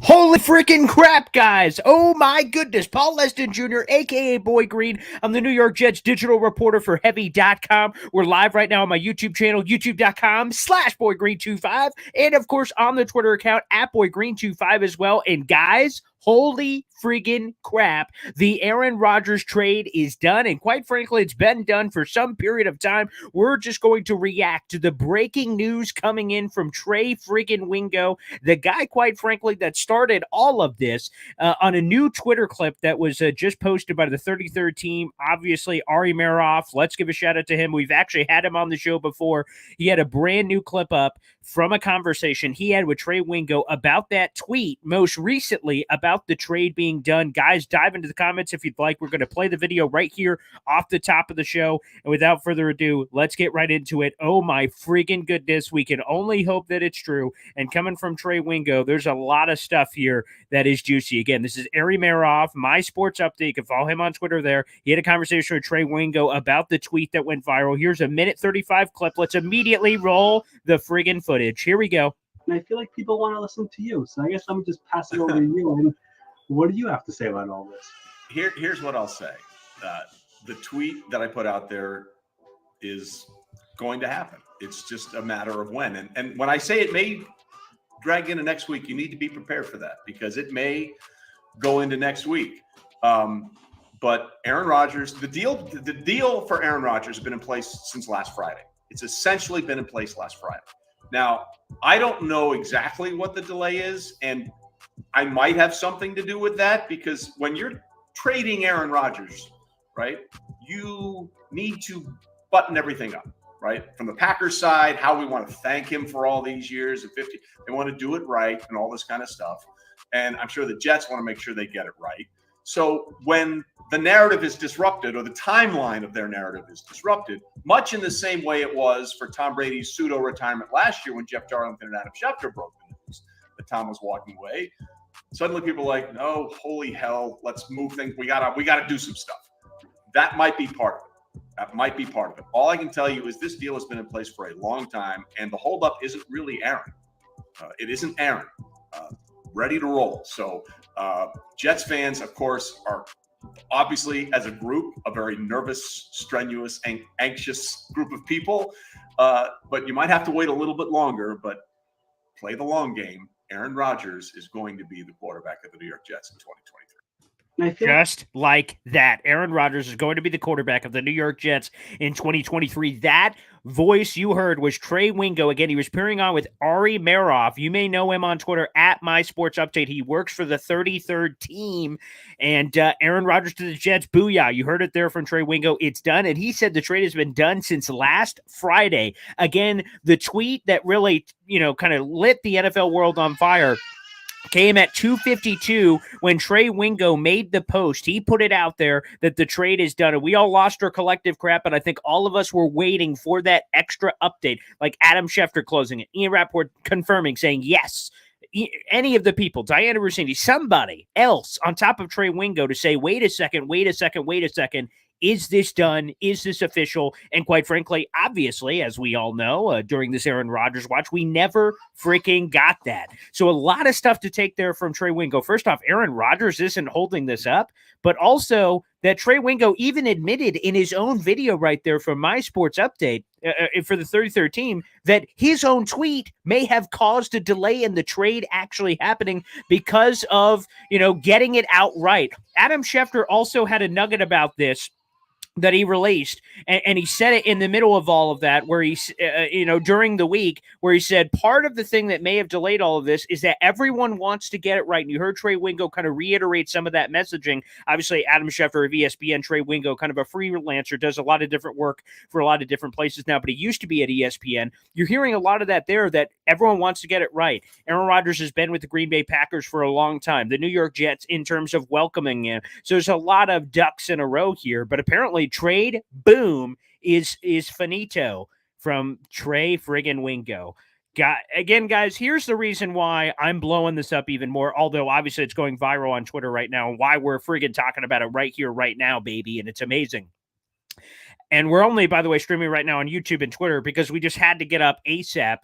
Holy freaking crap, guys. Oh my goodness. Paul Leston Jr., aka Boy Green. I'm the New York Jets digital reporter for Heavy.com. We're live right now on my YouTube channel, youtube.com/BoyGreen25. And of course on the Twitter account at BoyGreen25 as well. And guys, holy friggin' crap. The Aaron Rodgers trade is done. And quite frankly, it's been done for some period of time. We're just going to react to the breaking news coming in from Trey friggin' Wingo, the guy, quite frankly, that started all of this on a new Twitter clip that was just posted by the 33rd team. Obviously, Ari Meroff, let's give a shout out to him. We've actually had him on the show before. He had a brand new clip up from a conversation he had with Trey Wingo about that tweet most recently about the trade being done. Guys, dive into the comments if you'd like. We're going to play the video right here off the top of the show. And without further ado, let's get right into it. Oh my friggin' goodness. We can only hope that it's true. And coming from Trey Wingo, there's a lot of stuff here that is juicy. Again, this is Ari Meroff, My Sports Update. You can follow him on Twitter there. He had a conversation with Trey Wingo about the tweet that went viral. Here's a minute 35 clip. Let's immediately roll the friggin' footage. Here we go. And I feel like people want to listen to you. So I guess I'm just passing over to you. And what do you have to say about all this? Here's what I'll say. The tweet that I put out there is going to happen. It's just a matter of when. And when I say it may drag into next week, you need to be prepared for that because it may go into next week. But Aaron Rodgers, the deal for Aaron Rodgers has been in place since last Friday. It's essentially been in place last Friday. Now, I don't know exactly what the delay is, and I might have something to do with that because when you're trading Aaron Rodgers, right, you need to button everything up, right? From the Packers side, how we want to thank him for all these years of 50. They want to do it right and all this kind of stuff. And I'm sure the Jets want to make sure they get it right. So when the narrative is disrupted or the timeline of their narrative is disrupted, much in the same way it was for Tom Brady's pseudo-retirement last year when Jeff Darlington and Adam Schefter broke the news that Tom was walking away, suddenly people are like, no, holy hell, let's move things. We gotta do some stuff. That might be part of it. That might be part of it. All I can tell you is this deal has been in place for a long time, and the holdup isn't really Aaron. It isn't Aaron. Ready to roll. So Jets fans, of course, are obviously, as a group, a very nervous, strenuous, and anxious group of people. But you might have to wait a little bit longer, but play the long game. Aaron Rodgers is going to be the quarterback of the New York Jets in 2023. Just like that. Aaron Rodgers is going to be the quarterback of the New York Jets in 2023. That voice you heard was Trey Wingo. Again, he was appearing on with Ari Meroff. You may know him on Twitter at My Sports Update. He works for the 33rd team. And Aaron Rodgers to the Jets. Booyah. You heard it there from Trey Wingo. It's done. And he said the trade has been done since last Friday. Again, the tweet that really, kind of lit the NFL world on fire came at 2:52 when Trey Wingo made the post. He put it out there that the trade is done. And we all lost our collective crap, but I think all of us were waiting for that extra update, like Adam Schefter closing it, Ian Rappaport confirming, saying yes. Any of the people, Diana Rossini, somebody else on top of Trey Wingo to say, wait a second. Is this done? Is this official? And quite frankly, obviously, as we all know, during this Aaron Rodgers watch, we never freaking got that. So a lot of stuff to take there from Trey Wingo. First off, Aaron Rodgers isn't holding this up, but also that Trey Wingo even admitted in his own video right there from My Sports Update for the 33rd team that his own tweet may have caused a delay in the trade actually happening because of, getting it out right. Adam Schefter also had a nugget about this that he released, and he said it in the middle of all of that, where he's, during the week, where he said part of the thing that may have delayed all of this is that everyone wants to get it right. And you heard Trey Wingo kind of reiterate some of that messaging. Obviously, Adam Schefter of ESPN, Trey Wingo, kind of a freelancer, does a lot of different work for a lot of different places now, but he used to be at ESPN. You're hearing a lot of that there, that everyone wants to get it right. Aaron Rodgers has been with the Green Bay Packers for a long time. The New York Jets in terms of welcoming him. So there's a lot of ducks in a row here, but apparently trade boom is finito from Trey friggin' Wingo. Again, guys, here's the reason why I'm blowing this up even more, although obviously it's going viral on Twitter right now, and why we're friggin' talking about it right here, right now, baby, and it's amazing. And we're only, by the way, streaming right now on YouTube and Twitter because we just had to get up ASAP.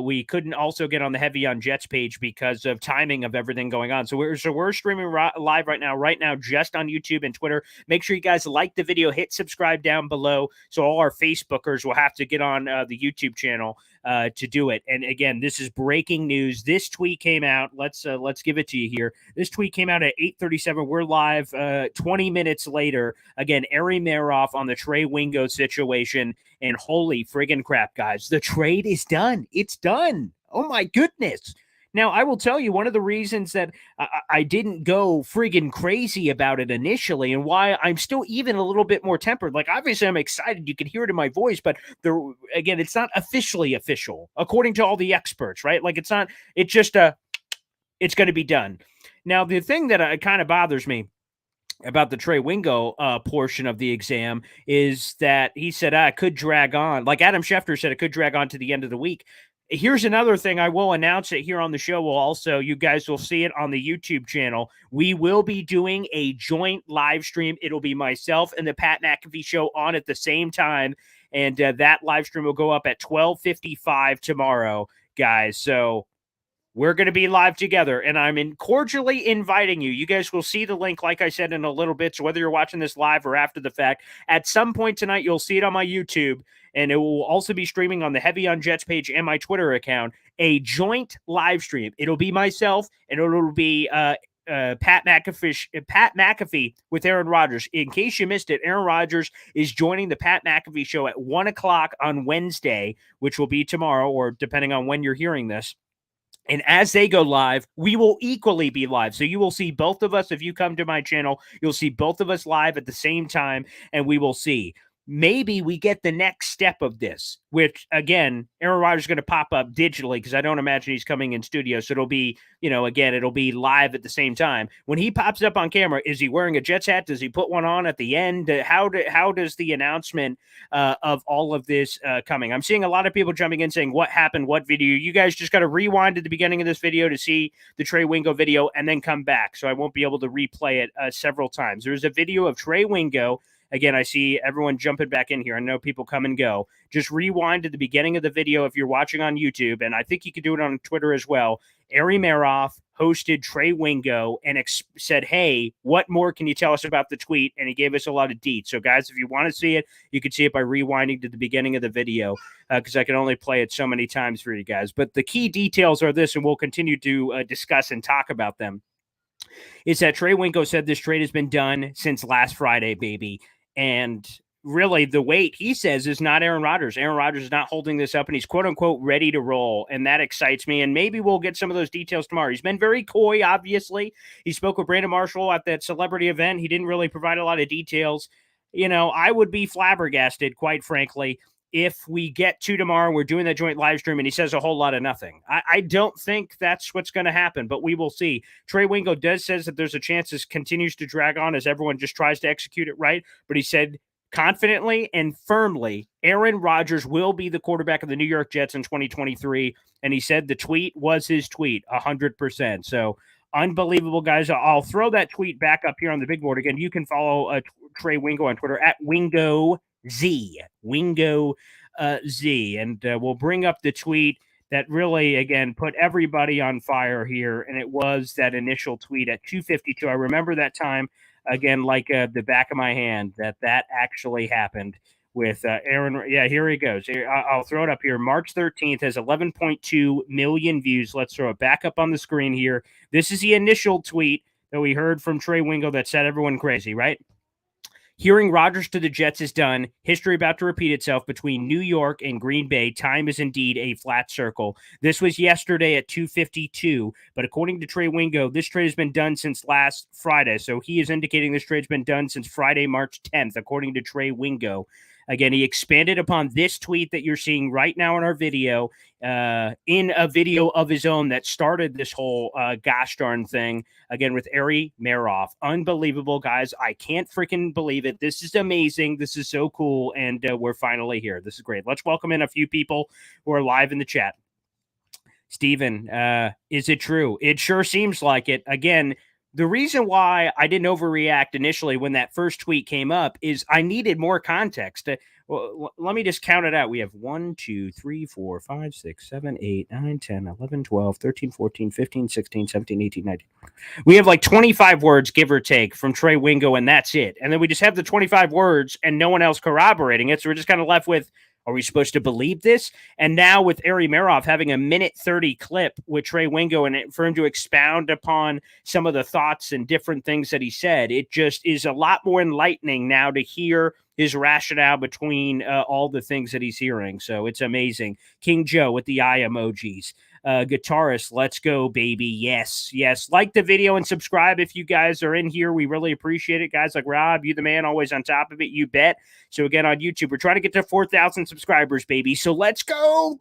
We couldn't also get on the Heavy on Jets page because of timing of everything going on. So we're streaming live right now, just on YouTube and Twitter. Make sure you guys like the video, hit subscribe down below, so all our Facebookers will have to get on the YouTube channel to do it. And again, this is breaking news. This tweet came out. Let's give it to you here. This tweet came out at 8:37. We're live 20 minutes later. Again, Aaron Rodgers on the Trey Wingo situation. And holy friggin' crap, guys, the trade is done. It's done. Oh my goodness. Now, I will tell you one of the reasons that I didn't go friggin' crazy about it initially and why I'm still even a little bit more tempered. Like, obviously, I'm excited. You can hear it in my voice, but again, it's not officially official, according to all the experts, right? Like, it's just it's going to be done. Now, the thing that kind of bothers me about the Trey Wingo portion of the exam is that he said, it could drag on. Like Adam Schefter said, it could drag on to the end of the week. Here's another thing. I will announce it here on the show. You guys will see it on the YouTube channel. We will be doing a joint live stream. It'll be myself and the Pat McAfee show on at the same time. And that live stream will go up at 12:55 tomorrow, guys. So we're going to be live together, and I'm cordially inviting you. You guys will see the link, like I said, in a little bit. So whether you're watching this live or after the fact, at some point tonight, you'll see it on my YouTube, and it will also be streaming on the Heavy on Jets page and my Twitter account, a joint live stream. It'll be myself, and it'll be Pat McAfee with Aaron Rodgers. In case you missed it, Aaron Rodgers is joining the Pat McAfee show at 1 o'clock on Wednesday, which will be tomorrow, or depending on when you're hearing this. And as they go live, we will equally be live. So you will see both of us. If you come to my channel, you'll see both of us live at the same time, and we will see. Maybe we get the next step of this, which, again, Aaron Rodgers is going to pop up digitally because I don't imagine he's coming in studio. So it'll be, again, it'll be live at the same time. When he pops up on camera, is he wearing a Jets hat? Does he put one on at the end? How does the announcement of all of this coming? I'm seeing a lot of people jumping in saying, what happened? What video? You guys just got to rewind to the beginning of this video to see the Trey Wingo video and then come back. So I won't be able to replay it several times. There's a video of Trey Wingo. Again, I see everyone jumping back in here. I know people come and go. Just rewind to the beginning of the video if you're watching on YouTube, and I think you can do it on Twitter as well. Aaron Rodgers hosted Trey Wingo and said, hey, what more can you tell us about the tweet? And he gave us a lot of deets. So, guys, if you want to see it, you can see it by rewinding to the beginning of the video because I can only play it so many times for you guys. But the key details are this, and we'll continue to discuss and talk about them, is that Trey Wingo said this trade has been done since last Friday, baby. And really, the weight, he says, is not Aaron Rodgers. Aaron Rodgers is not holding this up, and he's quote-unquote ready to roll, and that excites me. And maybe we'll get some of those details tomorrow. He's been very coy, obviously. He spoke with Brandon Marshall at that celebrity event. He didn't really provide a lot of details. I would be flabbergasted, quite frankly, if we get to tomorrow, we're doing that joint live stream, and he says a whole lot of nothing. I don't think that's what's going to happen, but we will see. Trey Wingo says that there's a chance this continues to drag on as everyone just tries to execute it right, but he said confidently and firmly, Aaron Rodgers will be the quarterback of the New York Jets in 2023, and he said the tweet was his tweet, 100%. So unbelievable, guys. I'll throw that tweet back up here on the big board. Again, you can follow Trey Wingo on Twitter at WingoZ, and we'll bring up the tweet that really, again, put everybody on fire here, and it was that initial tweet at 2:52. I remember that time, again, like the back of my hand, that actually happened with Aaron. Yeah, here he goes. I'll throw it up here. March 13th has 11.2 million views. Let's throw it back up on the screen here. This is the initial tweet that we heard from Trey Wingo that set everyone crazy, right? Hearing Rodgers to the Jets is done. History about to repeat itself between New York and Green Bay. Time is indeed a flat circle. This was yesterday at 2:52, but according to Trey Wingo, this trade has been done since last Friday. So he is indicating this trade's been done since Friday, March 10th, according to Trey Wingo. Again, he expanded upon this tweet that you're seeing right now in our video, in a video of his own that started this whole gosh darn thing, again, with Aaron Rodgers. Unbelievable, guys. I can't freaking believe it. This is amazing. This is so cool, and we're finally here. This is great. Let's welcome in a few people who are live in the chat. Steven, is it true? It sure seems like it. Again, The reason why I didn't overreact initially when that first tweet came up is I needed more context. Well, let me just count it out. We have 1, 2, 3, 4, 5, 6, 7, 8, 9, 10, 11, 12, 13, 14, 15, 16, 17, 18, 19. We have like 25 words, give or take, from Trey Wingo, and that's it. And then we just have the 25 words and no one else corroborating it. So we're just kind of left with, are we supposed to believe this? And now with Ari Meroff having a minute 30 clip with Trey Wingo and for him to expound upon some of the thoughts and different things that he said, it just is a lot more enlightening now to hear his rationale between all the things that he's hearing. So it's amazing. King Joe with the eye emojis. Guitarist, let's go, baby. Yes. Like the video and subscribe if you guys are in here. We really appreciate it, guys. Like Rob, you the man, always on top of it. You bet. So again, on YouTube, we're trying to get to 4,000 subscribers, baby. So let's go.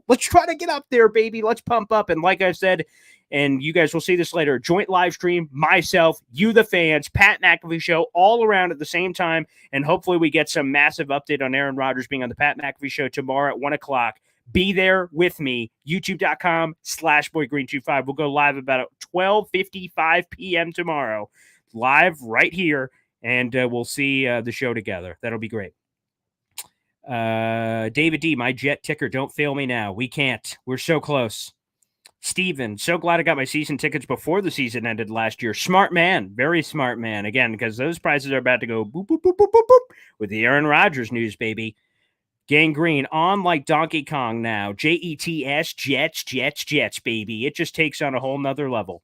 Let's try to get up there, baby. Let's pump up. And like I said, and you guys will see this later, joint live stream, myself, you the fans, Pat McAfee show, all around at the same time. And hopefully we get some massive update on Aaron Rodgers being on the Pat McAfee show tomorrow at 1 o'clock. Be there with me, youtube.com/boygreen25. We'll go live about 12:55 p.m. tomorrow, live right here, and we'll see the show together. That'll be great. David D, my jet ticker, don't fail me now. We can't. We're so close. Steven, so glad I got my season tickets before the season ended last year. Smart man, very smart man. Again, because those prices are about to go boop, boop, boop, boop, boop, boop, with the Aaron Rodgers news, baby. Gangrene on like Donkey Kong now. Jets, Jets, baby. It just takes on a whole nother level.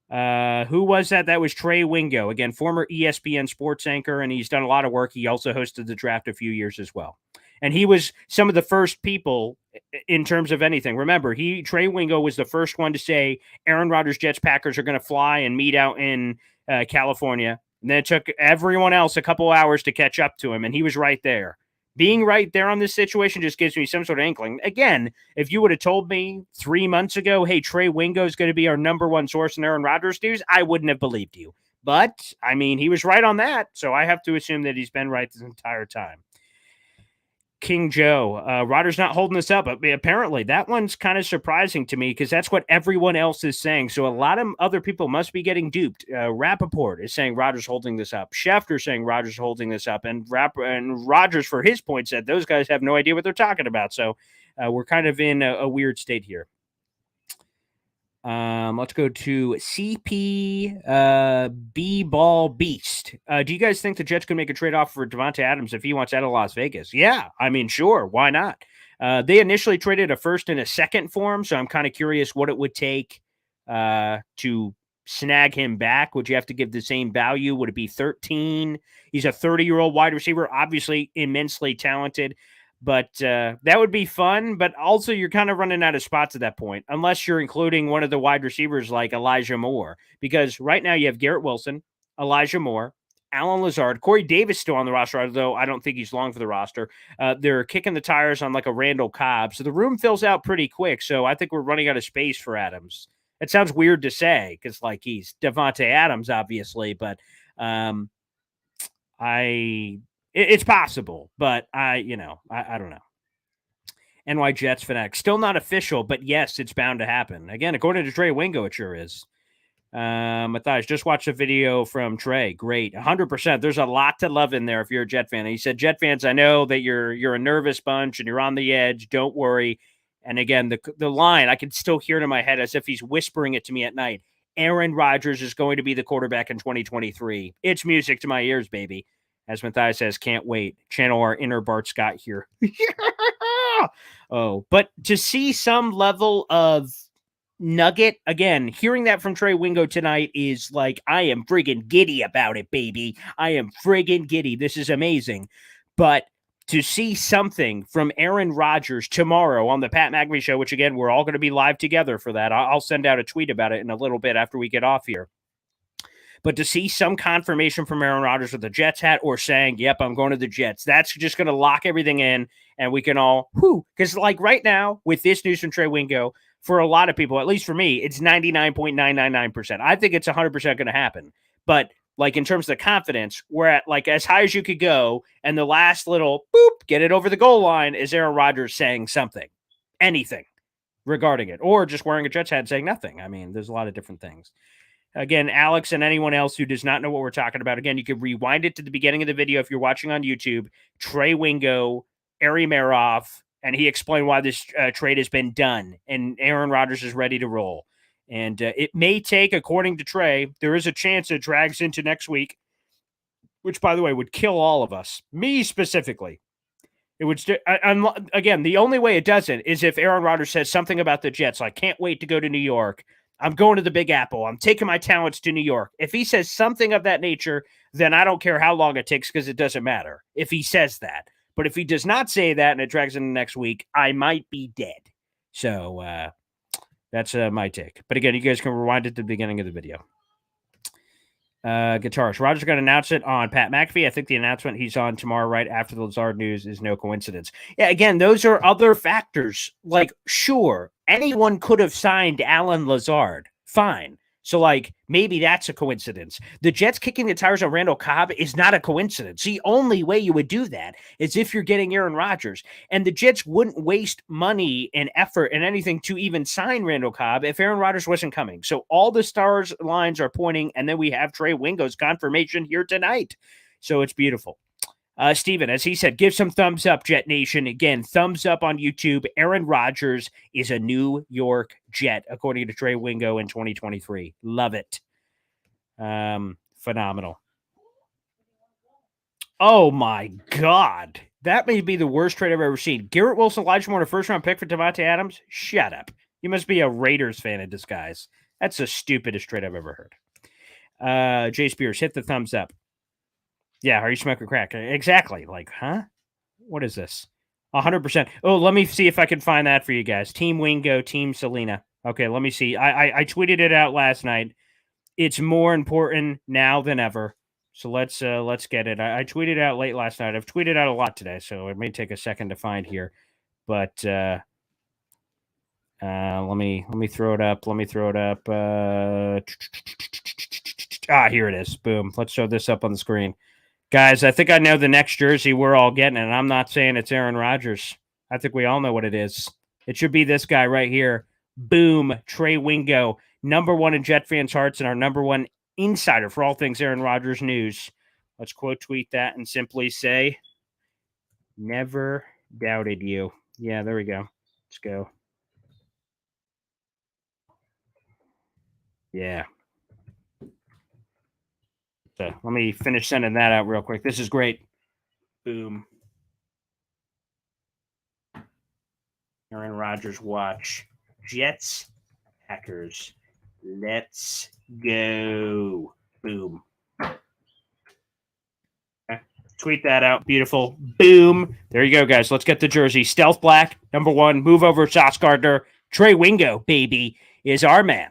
Who was that? That was Trey Wingo. Again, former ESPN sports anchor, and he's done a lot of work. He also hosted the draft a few years as well. And he was some of the first people in terms of anything. Remember, Trey Wingo was the first one to say Aaron Rodgers Jets-Packers are going to fly and meet out in California. And then it took everyone else a couple hours to catch up to him, and he was right there. Being right there on this situation just gives me some sort of inkling. Again, if you would have told me 3 months ago, hey, Trey Wingo is going to be our number one source in Aaron Rodgers news, I wouldn't have believed you. But, I mean, he was right on that, so I have to assume that he's been right this entire time. King Joe, Rodgers not holding this up. Apparently, that one's kind of surprising to me because that's what everyone else is saying. So a lot of other people must be getting duped. Rappaport is saying Rodgers holding this up. Schefter saying Rodgers holding this up. And Rodgers, for his point, said those guys have no idea what they're talking about. So we're kind of in a weird state here. Let's go to CP B-Ball Beast. Do you guys think the Jets could make a trade offer for Davante Adams if he wants out of Las Vegas? Yeah, I mean, sure. Why not? They initially traded a first and a second for him, so I'm kind of curious what it would take to snag him back. Would you have to give the same value? Would it be 13? He's a 30-year-old wide receiver, obviously immensely talented. But that would be fun. But also, you're kind of running out of spots at that point, unless you're including one of the wide receivers like Elijah Moore. Because right now you have Garrett Wilson, Elijah Moore, Alan Lazard, Corey Davis still on the roster, although I don't think he's long for the roster. They're kicking the tires on like a Randall Cobb. So the room fills out pretty quick. So I think we're running out of space for Adams. It sounds weird to say because like he's Davante Adams, obviously. But it's possible, but I don't know. NY Jets fanatic. Still not official, but yes, it's bound to happen. Again, according to Trey Wingo, it sure is. Matthias, just watched a video from Trey. Great. 100%. There's a lot to love in there if you're a Jet fan. And he said, Jet fans, I know that you're a nervous bunch and you're on the edge. Don't worry. And again, the line, I can still hear it in my head as if he's whispering it to me at night. Aaron Rodgers is going to be the quarterback in 2023. It's music to my ears, baby. As Matthias says, can't wait. Channel our inner Bart Scott here. Oh, but to see some level of nugget, again, hearing that from Trey Wingo tonight is like, I am friggin' giddy about it, baby. I am friggin' giddy. This is amazing. But to see something from Aaron Rodgers tomorrow on the Pat McAfee show, which again, we're all going to be live together for that. I'll send out a tweet about it in a little bit after we get off here. But to see some confirmation from Aaron Rodgers with the Jets hat or saying, yep, I'm going to the Jets, that's just going to lock everything in and we can all, because like right now with this news from Trey Wingo, for a lot of people, at least for me, it's 99.999%. I think it's 100% going to happen. But like in terms of the confidence, we're at like as high as you could go. And the last little boop, get it over the goal line is Aaron Rodgers saying something, anything regarding it, or just wearing a Jets hat saying nothing. I mean, there's a lot of different things. Again, Alex and anyone else who does not know what we're talking about, again, you can rewind it to the beginning of the video if you're watching on YouTube. Trey Wingo, Ari Meroff, and he explained why this trade has been done, and Aaron Rodgers is ready to roll. And it may take, according to Trey, there is a chance it drags into next week, which, by the way, would kill all of us, me specifically. It would again, the only way it doesn't is if Aaron Rodgers says something about the Jets, like, can't wait to go to New York. I'm going to the Big Apple. I'm taking my talents to New York. If he says something of that nature, then I don't care how long it takes because it doesn't matter if he says that. But if he does not say that and it drags into next week, I might be dead. So that's my take. But again, you guys can rewind it to the beginning of the video. Guitarist. Rodgers going to announce it on Pat McAfee. I think the announcement he's on tomorrow right after the Lazard news is no coincidence. Yeah, again, those are other factors. Like, sure, anyone could have signed Alan Lazard. Fine. So, like, maybe that's a coincidence. The Jets kicking the tires on Randall Cobb is not a coincidence. The only way you would do that is if you're getting Aaron Rodgers. And the Jets wouldn't waste money and effort and anything to even sign Randall Cobb if Aaron Rodgers wasn't coming. So all the stars lines are pointing, and then we have Trey Wingo's confirmation here tonight. So it's beautiful. Steven, as he said, give some thumbs up, Jet Nation. Again, thumbs up on YouTube. Aaron Rodgers is a New York Jet, according to Trey Wingo in 2023. Love it. Phenomenal. Oh, my God. That may be the worst trade I've ever seen. Garrett Wilson, Elijah Moore, a first-round pick for Devontae Adams? Shut up. You must be a Raiders fan in disguise. That's the stupidest trade I've ever heard. Jay Spears, hit the thumbs up. Yeah, are you smoking crack? Exactly. Like, huh? What is this? 100%. Oh, let me see if I can find that for you guys. Team Wingo, Team Selena. Okay, let me see. I tweeted it out last night. It's more important now than ever. So let's get it. I tweeted out late last night. I've tweeted out a lot today, so it may take a second to find here. But let me throw it up. Let me throw it up. Here it is. Boom. Let's show this up on the screen. Guys, I think I know the next jersey we're all getting, and I'm not saying it's Aaron Rodgers. I think we all know what it is. It should be this guy right here. Boom, Trey Wingo, #1 in Jet fans' hearts and our #1 insider for all things Aaron Rodgers news. Let's quote tweet that and simply say, never doubted you. Yeah, there we go. Let's go. Yeah. So let me finish sending that out real quick. This is great. Boom. Aaron Rodgers watch. Jets, Packers. Let's go. Boom. Okay. Tweet that out. Beautiful. Boom. There you go, guys. Let's get the jersey. Stealth black, #1. Move over, Sauce Gardner. Trey Wingo, baby, is our man.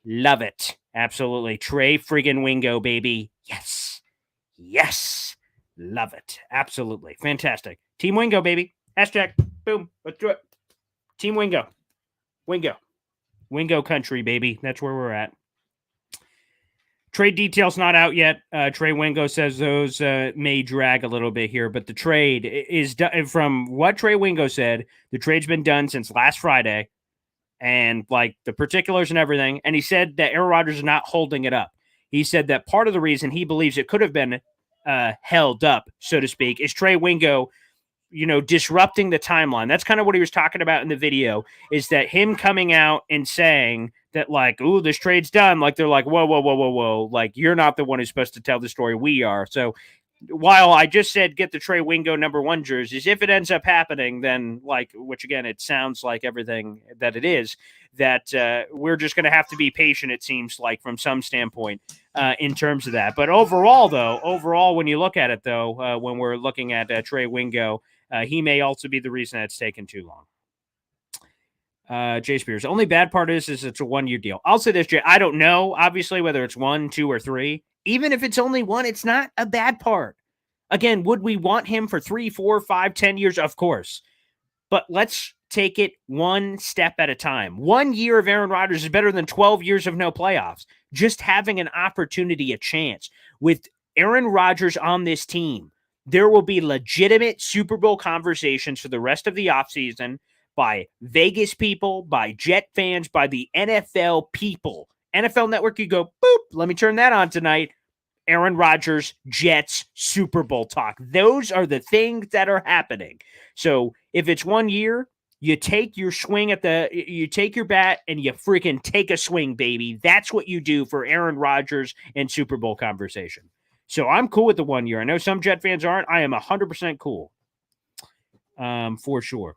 Love it. Absolutely. Trey friggin' Wingo, baby. Yes. Yes. Love it. Absolutely. Fantastic. Team Wingo, baby. Hashtag. Boom. Let's do it. Team Wingo. Wingo. Wingo country, baby. That's where we're at. Trade details not out yet. Trey Wingo says those may drag a little bit here, but the trade is done. From what Trey Wingo said, the trade's been done since last Friday, and like the particulars and everything. And he said that Aaron Rodgers is not holding it up. He said that part of the reason he believes it could have been held up, so to speak, is Trey Wingo, disrupting the timeline. That's kind of what he was talking about in the video, is that him coming out and saying that, like, ooh, this trade's done. Like, they're like, whoa, whoa, whoa, whoa, whoa. Like, you're not the one who's supposed to tell the story. We are. So while I just said get the Trey Wingo #1 jerseys, if it ends up happening, then, like, which again, it sounds like everything that it is, that we're just going to have to be patient, it seems like, from some standpoint in terms of that. But overall, when you look at it, though, when we're looking at Trey Wingo, he may also be the reason that it's taken too long. Jay Spears, the only bad part is it's a 1-year deal. I'll say this, Jay, I don't know, obviously, whether it's 1, 2, or 3. Even if it's only 1, it's not a bad part. Again, would we want him for 3, 4, 5, 10 years? Of course. But let's take it one step at a time. 1 year of Aaron Rodgers is better than 12 years of no playoffs. Just having an opportunity, a chance. With Aaron Rodgers on this team, there will be legitimate Super Bowl conversations for the rest of the offseason by Vegas people, by Jet fans, by the NFL people NFL Network, you go, boop, let me turn that on tonight. Aaron Rodgers, Jets, Super Bowl talk. Those are the things that are happening. So if it's 1 year, you take your swing you take your bat and you freaking take a swing, baby. That's what you do for Aaron Rodgers and Super Bowl conversation. So I'm cool with the 1 year. I know some Jet fans aren't. I am 100% cool. For sure.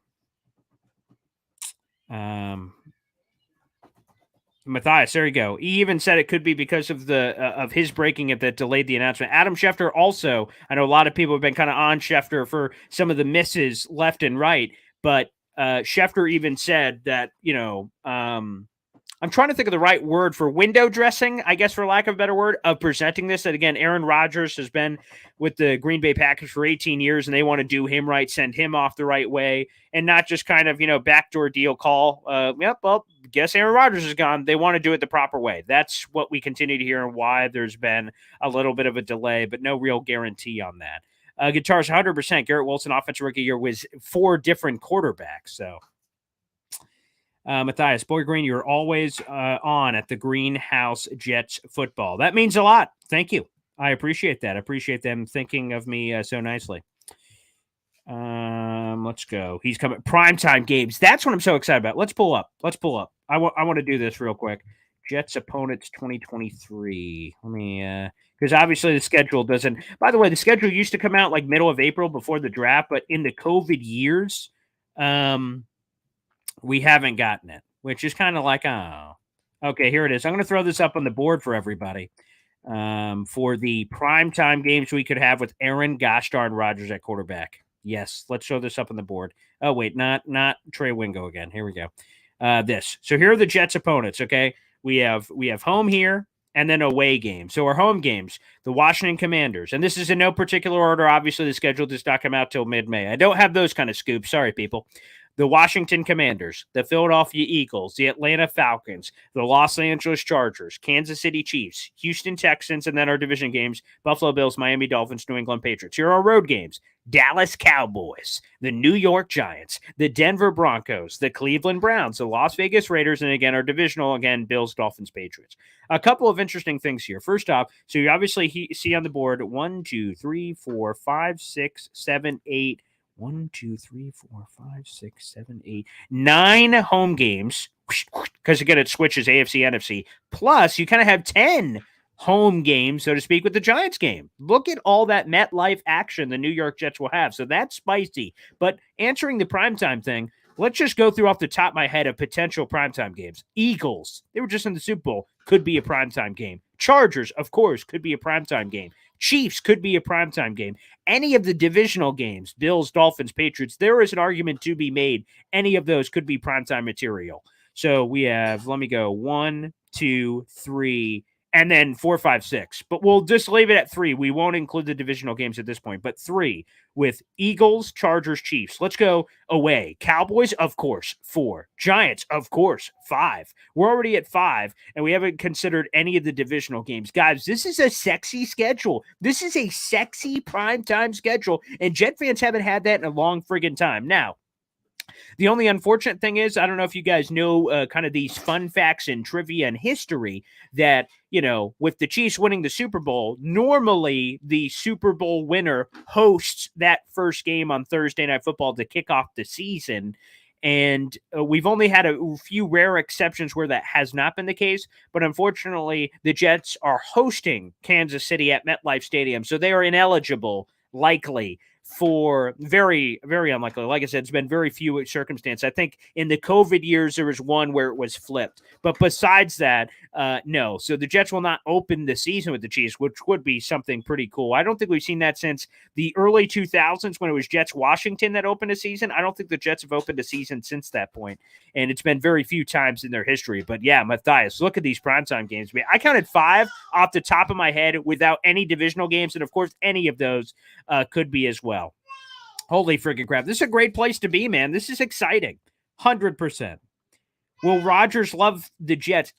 Matthias, there you go. He even said it could be because of the of his breaking it that delayed the announcement. Adam Schefter also, I know a lot of people have been kind of on Schefter for some of the misses left and right, but Schefter even said that, I'm trying to think of the right word for window dressing, I guess, for lack of a better word, of presenting this. That, again, Aaron Rodgers has been with the Green Bay Packers for 18 years, and they want to do him right, send him off the right way, and not just kind of, backdoor deal call. Guess Aaron Rodgers is gone. They want to do it the proper way. That's what we continue to hear and why there's been a little bit of a delay, but no real guarantee on that. Guitars, 100%. Garrett Wilson, offensive rookie year, was 4 different quarterbacks, so. Matthias, Boy Green, you're always on at the Greenhouse Jets football. That means a lot. Thank you. I appreciate that. I appreciate them thinking of me so nicely. Let's go. He's coming. Primetime games. That's what I'm so excited about. Let's pull up. I want to do this real quick. Jets opponents 2023. Let me, because obviously the schedule doesn't. By the way, the schedule used to come out like middle of April before the draft, but in the COVID years, we haven't gotten it, which is kind of like, oh, okay, here it is. I'm going to throw this up on the board for everybody for the primetime games we could have with Aaron gosh darn Rodgers at quarterback. Yes, let's show this up on the board. Oh, wait, not Trey Wingo again. Here we go. This. So here are the Jets opponents, okay? We have home here and then away games. So our home games, the Washington Commanders. And this is in no particular order. Obviously, the schedule does not come out till mid-May. I don't have those kind of scoops. Sorry, people. The Washington Commanders, the Philadelphia Eagles, the Atlanta Falcons, the Los Angeles Chargers, Kansas City Chiefs, Houston Texans, and then our division games, Buffalo Bills, Miami Dolphins, New England Patriots. Here are our road games. Dallas Cowboys, the New York Giants, the Denver Broncos, the Cleveland Browns, the Las Vegas Raiders, and again, our divisional, Bills, Dolphins, Patriots. A couple of interesting things here. First off, so you obviously see on the board 1, 2, 3, 4, 5, 6, 7, 8, 1, 2, 3, 4, 5, 6, 7, 8, 9 home games, because again, it switches AFC, NFC. Plus, you kind of have 10 home games, so to speak, with the Giants game. Look at all that MetLife action the New York Jets will have. So that's spicy. But answering the primetime thing, let's just go through off the top of my head of potential primetime games. Eagles, they were just in the Super Bowl, could be a primetime game. Chargers, of course, could be a primetime game. Chiefs could be a primetime game. Any of the divisional games, Bills, Dolphins, Patriots, there is an argument to be made. Any of those could be primetime material. So we have, let me go, 1, 2, 3, and then 4, 5, 6. But we'll just leave it at 3. We won't include the divisional games at this point, but 3 with Eagles, Chargers, Chiefs. Let's go away. Cowboys, of course, 4. Giants, of course, 5. We're already at 5, and we haven't considered any of the divisional games. Guys, this is a sexy schedule. This is a sexy primetime schedule, and Jet fans haven't had that in a long friggin' time. Now, the only unfortunate thing is, I don't know if you guys know kind of these fun facts and trivia and history that, with the Chiefs winning the Super Bowl, normally the Super Bowl winner hosts that first game on Thursday Night Football to kick off the season. And we've only had a few rare exceptions where that has not been the case. But unfortunately, the Jets are hosting Kansas City at MetLife Stadium. So they are ineligible, likely, for very, very unlikely. Like I said, it's been very few circumstances. I think in the COVID years, there was one where it was flipped. But besides that, no. So the Jets will not open the season with the Chiefs, which would be something pretty cool. I don't think we've seen that since the early 2000s when it was Jets-Washington that opened a season. I don't think the Jets have opened a season since that point. And it's been very few times in their history. But yeah, Matthias, look at these primetime games. I counted 5 off the top of my head without any divisional games. And of course, any of those could be as well. Holy freaking crap. This is a great place to be, man. This is exciting. 100%. Will Rodgers love the Jets?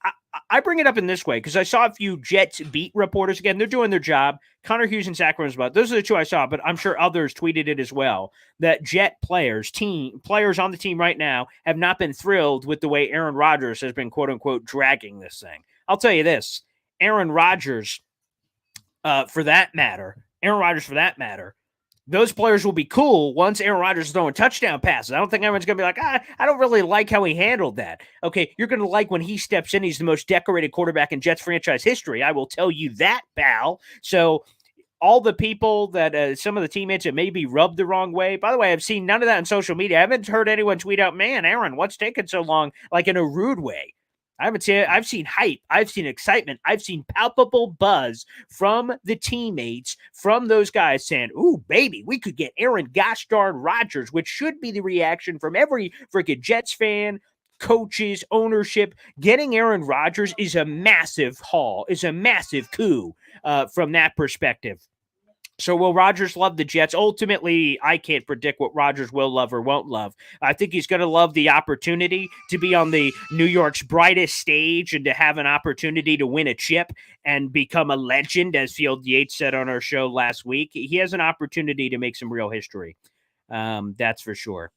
I bring it up in this way because I saw a few Jets beat reporters. Again, they're doing their job. Connor Hughes and Zach Rosebud. Those are the 2 I saw, but I'm sure others tweeted it as well. That Jet players on the team right now have not been thrilled with the way Aaron Rodgers has been, quote unquote, dragging this thing. I'll tell you this, Aaron Rodgers, for that matter, those players will be cool once Aaron Rodgers is throwing touchdown passes. I don't think everyone's going to be like, I don't really like how he handled that. Okay, you're going to like when he steps in. He's the most decorated quarterback in Jets franchise history. I will tell you that, pal. So all the people that some of the teammates that may be rubbed the wrong way. By the way, I've seen none of that on social media. I haven't heard anyone tweet out, man, Aaron, what's taking so long? Like in a rude way. I've seen hype. I've seen excitement. I've seen palpable buzz from the teammates, from those guys saying, ooh, baby, we could get Aaron gosh darn Rodgers, which should be the reaction from every freaking Jets fan, coaches, ownership. Getting Aaron Rodgers is a massive haul, is a massive coup from that perspective. So will Rodgers love the Jets? Ultimately, I can't predict what Rodgers will love or won't love. I think he's going to love the opportunity to be on the New York's brightest stage and to have an opportunity to win a chip and become a legend, as Field Yates said on our show last week. He has an opportunity to make some real history. That's for sure.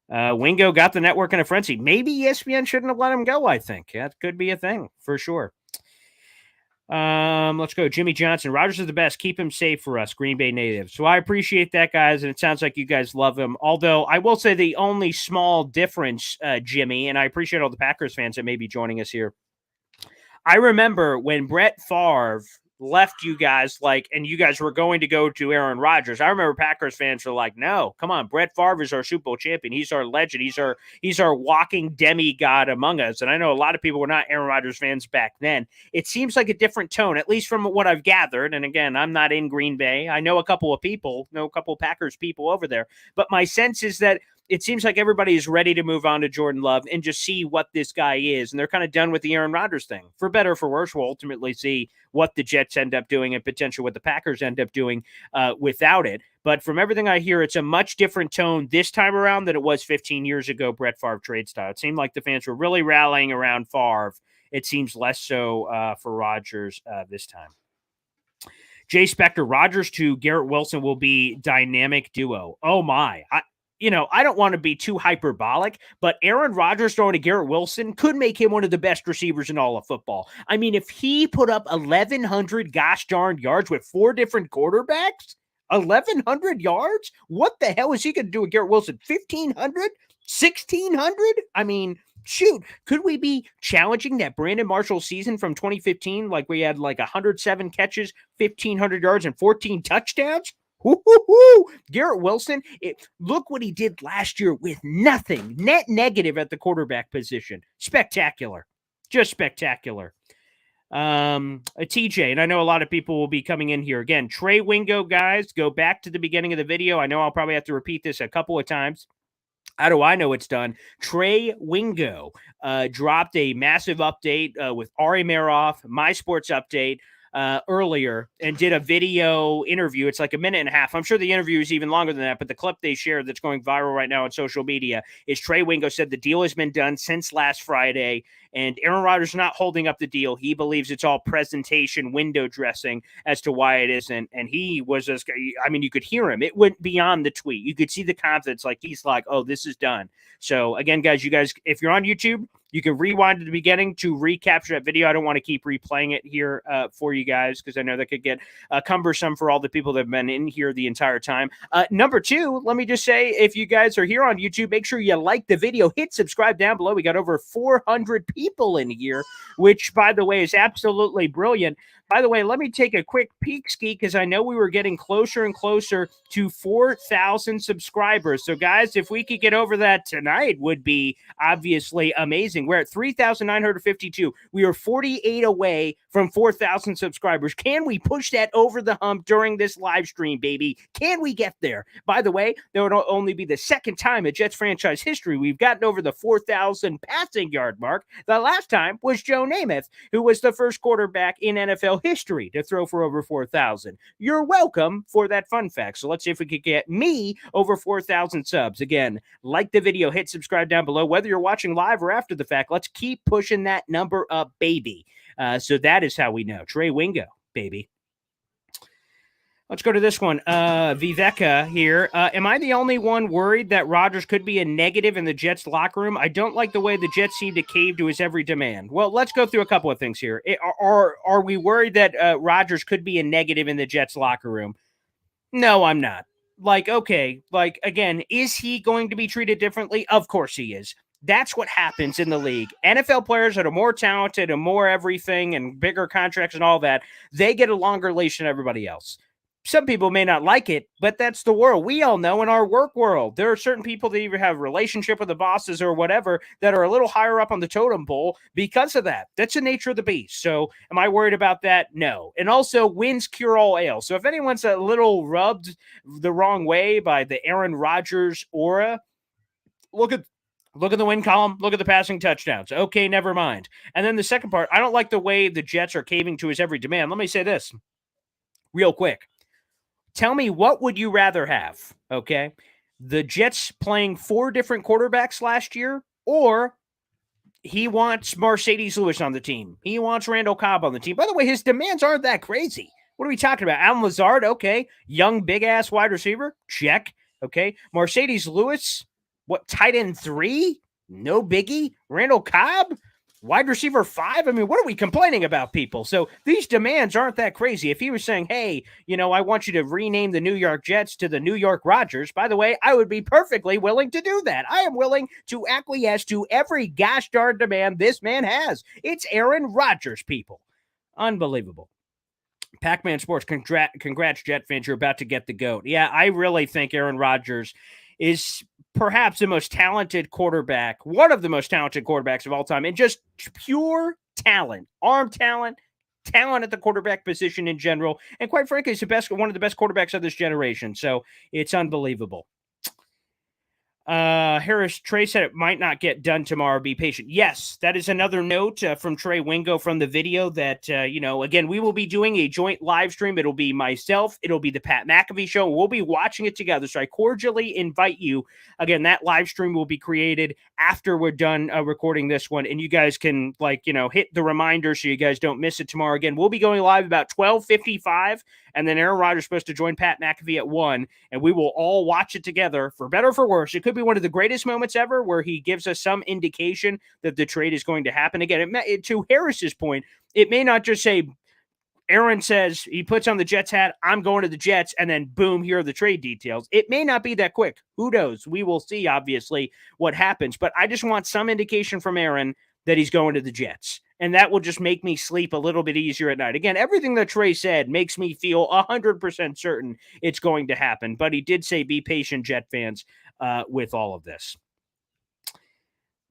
Wingo got the network in a frenzy. Maybe ESPN shouldn't have let him go, I think. That could be a thing, for sure. Let's go. Jimmy Johnson. Rodgers is the best. Keep him safe for us, Green Bay natives. So I appreciate that, guys, and it sounds like you guys love him. Although I will say the only small difference, Jimmy, and I appreciate all the Packers fans that may be joining us here. I remember when Brett Favre left you guys, and you guys were going to go to Aaron Rodgers. I remember Packers fans were like, no, come on, Brett Favre is our Super Bowl champion. He's our legend. He's our walking demigod among us. And I know a lot of people were not Aaron Rodgers fans back then. It seems like a different tone, at least from what I've gathered. And again, I'm not in Green Bay. I know a couple of Packers people over there. But my sense is that it seems like everybody is ready to move on to Jordan Love and just see what this guy is. And they're kind of done with the Aaron Rodgers thing. For better or for worse, we'll ultimately see what the Jets end up doing and potentially what the Packers end up doing without it. But from everything I hear, it's a much different tone this time around than it was 15 years ago, Brett Favre trade style. It seemed like the fans were really rallying around Favre. It seems less so for Rodgers this time. Jay Spector, Rodgers to Garrett Wilson will be dynamic duo. Oh, my. I don't want to be too hyperbolic, but Aaron Rodgers throwing to Garrett Wilson could make him one of the best receivers in all of football. I mean, if he put up 1,100 gosh darn yards with 4 different quarterbacks, 1,100 yards, what the hell is he going to do with Garrett Wilson? 1,500? 1,600? I mean, shoot, could we be challenging that Brandon Marshall season from 2015? Like we had 107 catches, 1,500 yards, and 14 touchdowns? Woo-hoo-hoo. Garrett Wilson, look what he did last year with nothing. Net negative at the quarterback position. Spectacular. Just spectacular. TJ, and I know a lot of people will be coming in here. Again, Trey Wingo, guys, go back to the beginning of the video. I know I'll probably have to repeat this a couple of times. How do I know it's done? Trey Wingo dropped a massive update with Ari Meroff, My Sports Update, earlier and did a video interview. It's like a minute and a half. I'm sure the interview is even longer than that, but the clip they shared that's going viral right now on social media is Trey Wingo said the deal has been done since last Friday, and Aaron Rodgers is not holding up the deal. He believes it's all presentation, window dressing as to why it isn't. And he was you could hear him. It went beyond the tweet. You could see the confidence. He's like, oh, this is done. So again, guys, if you're on YouTube, you can rewind to the beginning to recapture that video. I don't want to keep replaying it here for you guys because I know that could get cumbersome for all the people that have been in here the entire time. Number 2, let me just say, if you guys are here on YouTube, make sure you like the video. Hit subscribe down below. We got over 400 people in here, which, by the way, is absolutely brilliant. By the way, let me take a quick peek ski because I know we were getting closer and closer to 4,000 subscribers. So, guys, if we could get over that tonight, would be obviously amazing. We're at 3,952. We are 48 away from 4,000 subscribers. Can we push that over the hump during this live stream, baby? Can we get there? By the way, there would only be the second time in Jets franchise history we've gotten over the 4,000 passing yard mark. The last time was Joe Namath, who was the first quarterback in NFL history to throw for over 4,000. You're welcome for that fun fact. So let's see if we could get me over 4,000 subs. Again, like the video, hit subscribe down below. Whether you're watching live or after the fact, let's keep pushing that number up, baby. So that is how we know. Trey Wingo, baby. Let's go to this one. Viveka here. Am I the only one worried that Rodgers could be a negative in the Jets locker room? I don't like the way the Jets seem to cave to his every demand. Well, let's go through a couple of things here. Are we worried that Rodgers could be a negative in the Jets locker room? No, I'm not. Like, okay, like, again, is he going to be treated differently? Of course he is. That's what happens in the league. NFL players that are more talented and more everything and bigger contracts and all that, they get a longer leash than everybody else. Some people may not like it, but that's the world. We all know in our work world, there are certain people that either have a relationship with the bosses or whatever that are a little higher up on the totem pole because of that. That's the nature of the beast. So am I worried about that? No. And also, wins cure all ail. So if anyone's a little rubbed the wrong way by the Aaron Rodgers aura, look at the win column. Look at the passing touchdowns. Okay, never mind. And then the second part, I don't like the way the Jets are caving to his every demand. Let me say this real quick. Tell me, what would you rather have, okay? The Jets playing 4 different quarterbacks last year, or he wants Mercedes Lewis on the team. He wants Randall Cobb on the team. By the way, his demands aren't that crazy. What are we talking about? Alan Lazard, okay. Young, big-ass wide receiver, check, okay. Mercedes Lewis, what, tight end 3? No biggie. Randall Cobb, wide receiver 5? I mean, what are we complaining about, people? So these demands aren't that crazy. If he was saying, hey, I want you to rename the New York Jets to the New York Rodgers, by the way, I would be perfectly willing to do that. I am willing to acquiesce to every gosh darn demand this man has. It's Aaron Rodgers, people. Unbelievable. Pac-Man Sports, congrats, Jet fans. You're about to get the GOAT. Yeah, I really think Aaron Rodgers is perhaps the most talented quarterback, one of the most talented quarterbacks of all time, and just pure talent, arm talent at the quarterback position in general. And quite frankly, he's one of the best quarterbacks of this generation. So it's unbelievable. Harris Trey said it might not get done tomorrow. Be patient. Yes, that is another note from Trey Wingo from the video that, again, we will be doing a joint live stream. It'll be myself. It'll be the Pat McAfee show. We'll be watching it together. So I cordially invite you. Again, that live stream will be created after we're done recording this one. And you guys can hit the reminder so you guys don't miss it tomorrow. Again, we'll be going live about 12:55. And then Aaron Rodgers is supposed to join Pat McAfee at 1, and we will all watch it together, for better or for worse. It could be one of the greatest moments ever where he gives us some indication that the trade is going to happen. Again, to Harris's point, it may not just say Aaron says he puts on the Jets hat, I'm going to the Jets, and then boom, here are the trade details. It may not be that quick. Who knows? We will see, obviously, what happens. But I just want some indication from Aaron that he's going to the Jets. And that will just make me sleep a little bit easier at night. Again, everything that Trey said makes me feel 100% certain it's going to happen. But he did say be patient, Jet fans, with all of this.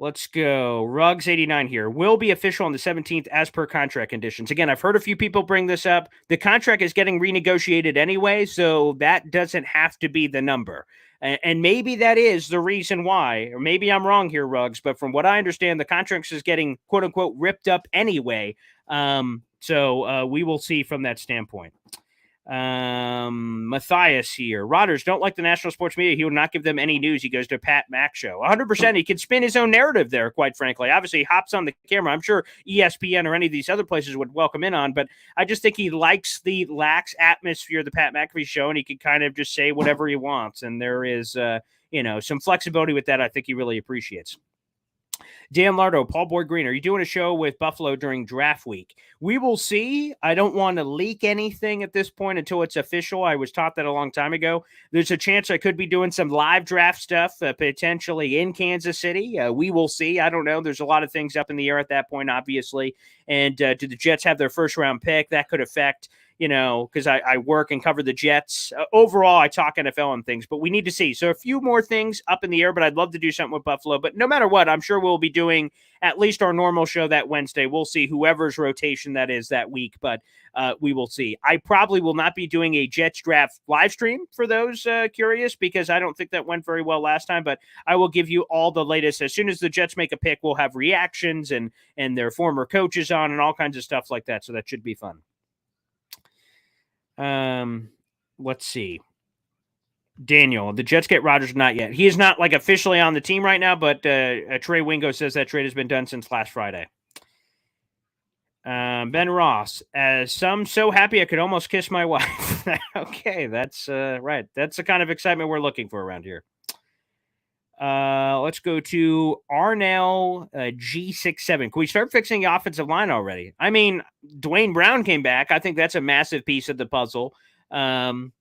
Let's go. Ruggs89 here. Will be official on the 17th as per contract conditions. Again, I've heard a few people bring this up. The contract is getting renegotiated anyway, so that doesn't have to be the number. And maybe that is the reason why, or maybe I'm wrong here, Ruggs, but from what I understand, the contract is getting quote unquote ripped up anyway. So we will see from that standpoint. Matthias here. Rodgers don't like the national sports media. He will not give them any news. He goes to Pat Mac show. 100%. He can spin his own narrative there, quite frankly. Obviously, he hops on the camera. I'm sure ESPN or any of these other places would welcome in on, but I just think he likes the lax atmosphere of the Pat McAfee show, and he can kind of just say whatever he wants. And there is, some flexibility with that I think he really appreciates. Dan Lardo, Paul Boyd Green, are you doing a show with Buffalo during draft week? We will see. I don't want to leak anything at this point until it's official. I was taught that a long time ago. There's a chance I could be doing some live draft stuff, potentially in Kansas City. We will see. I don't know. There's a lot of things up in the air at that point, obviously. And do the Jets have their first round pick? That could affect, because I work and cover the Jets. Overall, I talk NFL and things, but we need to see. So a few more things up in the air, but I'd love to do something with Buffalo. But no matter what, I'm sure we'll be doing at least our normal show that Wednesday. We'll see whoever's rotation that is that week, but we will see. I probably will not be doing a Jets draft live stream for those curious, because I don't think that went very well last time, but I will give you all the latest. As soon as the Jets make a pick, we'll have reactions and their former coaches on and all kinds of stuff like that. So that should be fun. Let's see. Daniel, the Jets get Rodgers? Not yet. He is not officially on the team right now, but Trey Wingo says that trade has been done since last Friday. Ben Ross, as some so happy I could almost kiss my wife. Okay, that's right. That's the kind of excitement we're looking for around here. Let's go to Arnell G67. Can we start fixing the offensive line already? I mean, Dwayne Brown came back. I think that's a massive piece of the puzzle. So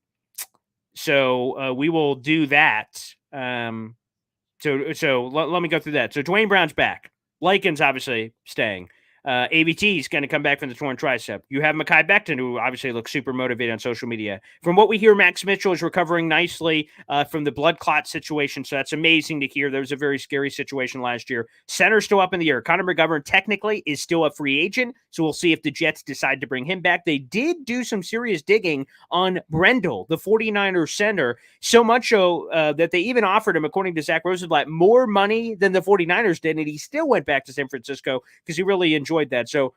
we will do that. So let me go through that. So Dwayne Brown's back. Likens obviously staying. ABT is going to come back from the torn tricep. You have Mekhi Becton, who obviously looks super motivated on social media. From what we hear, Max Mitchell is recovering nicely from the blood clot situation, so that's amazing to hear. There was a very scary situation last year. Center's still up in the air. Connor McGovern technically is still a free agent, so we'll see if the Jets decide to bring him back. They did do some serious digging on Brendel, the 49ers center, so much so that they even offered him, according to Zach Rosenblatt, more money than the 49ers did, and he still went back to San Francisco because he really enjoyed that. So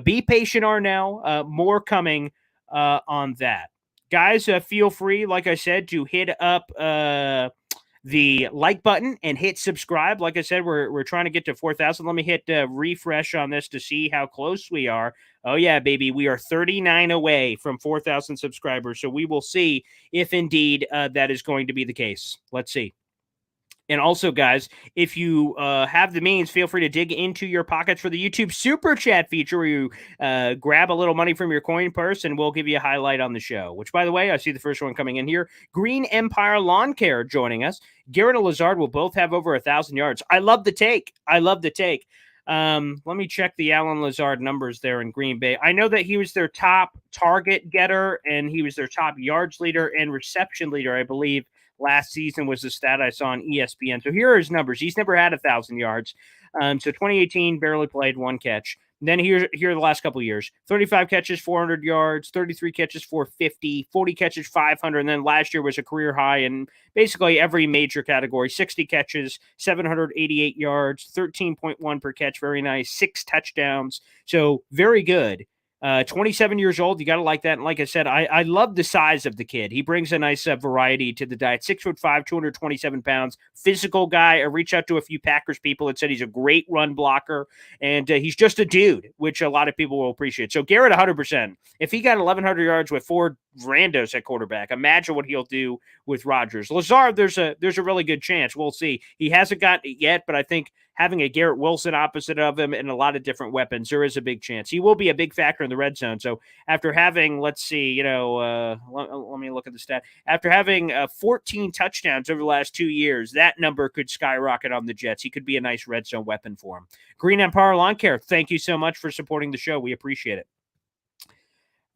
be patient, Arnell. More coming on that. Guys, feel free, like I said, to hit up the like button and hit subscribe. Like I said, we're trying to get to 4,000. Let me hit refresh on this to see how close we are. Oh, yeah, baby. We are 39 away from 4,000 subscribers. So we will see if indeed that is going to be the case. Let's see. And also, guys, if you have the means, feel free to dig into your pockets for the YouTube Super Chat feature where you grab a little money from your coin purse and we'll give you a highlight on the show. Which, by the way, I see the first one coming in here. Green Empire Lawn Care joining us. Garrett and Lazard will both have over 1,000 yards. I love the take. Let me check the Alan Lazard numbers there in Green Bay. I know that he was their top target getter and he was their top yards leader and reception leader, I believe. Last season was the stat I saw on ESPN. So here are his numbers. He's never had 1,000 yards. So 2018, barely played, 1 catch. And then here are the last couple of years. 35 catches, 400 yards, 33 catches, 450, 40 catches, 500. And then last year was a career high in basically every major category. 60 catches, 788 yards, 13.1 per catch. Very nice. 6 touchdowns. So very good. 27 years old. You got to like that. And like I said, I love the size of the kid. He brings a nice variety to the diet. 6'5", 227 pounds, physical guy. I reached out to a few Packers people that said he's a great run blocker. And he's just a dude, which a lot of people will appreciate. So Garrett, 100%. If he got 1,100 yards with 4 randos at quarterback, imagine what he'll do with Rodgers. Lazard, there's a really good chance. We'll see. He hasn't gotten it yet, but I think having a Garrett Wilson opposite of him and a lot of different weapons, there is a big chance. He will be a big factor in the red zone. So after having, let's see, let me look at the stat. After having 14 touchdowns over the last 2 years, that number could skyrocket on the Jets. He could be a nice red zone weapon for him. Green Empire Lawn Care, thank you so much for supporting the show. We appreciate it.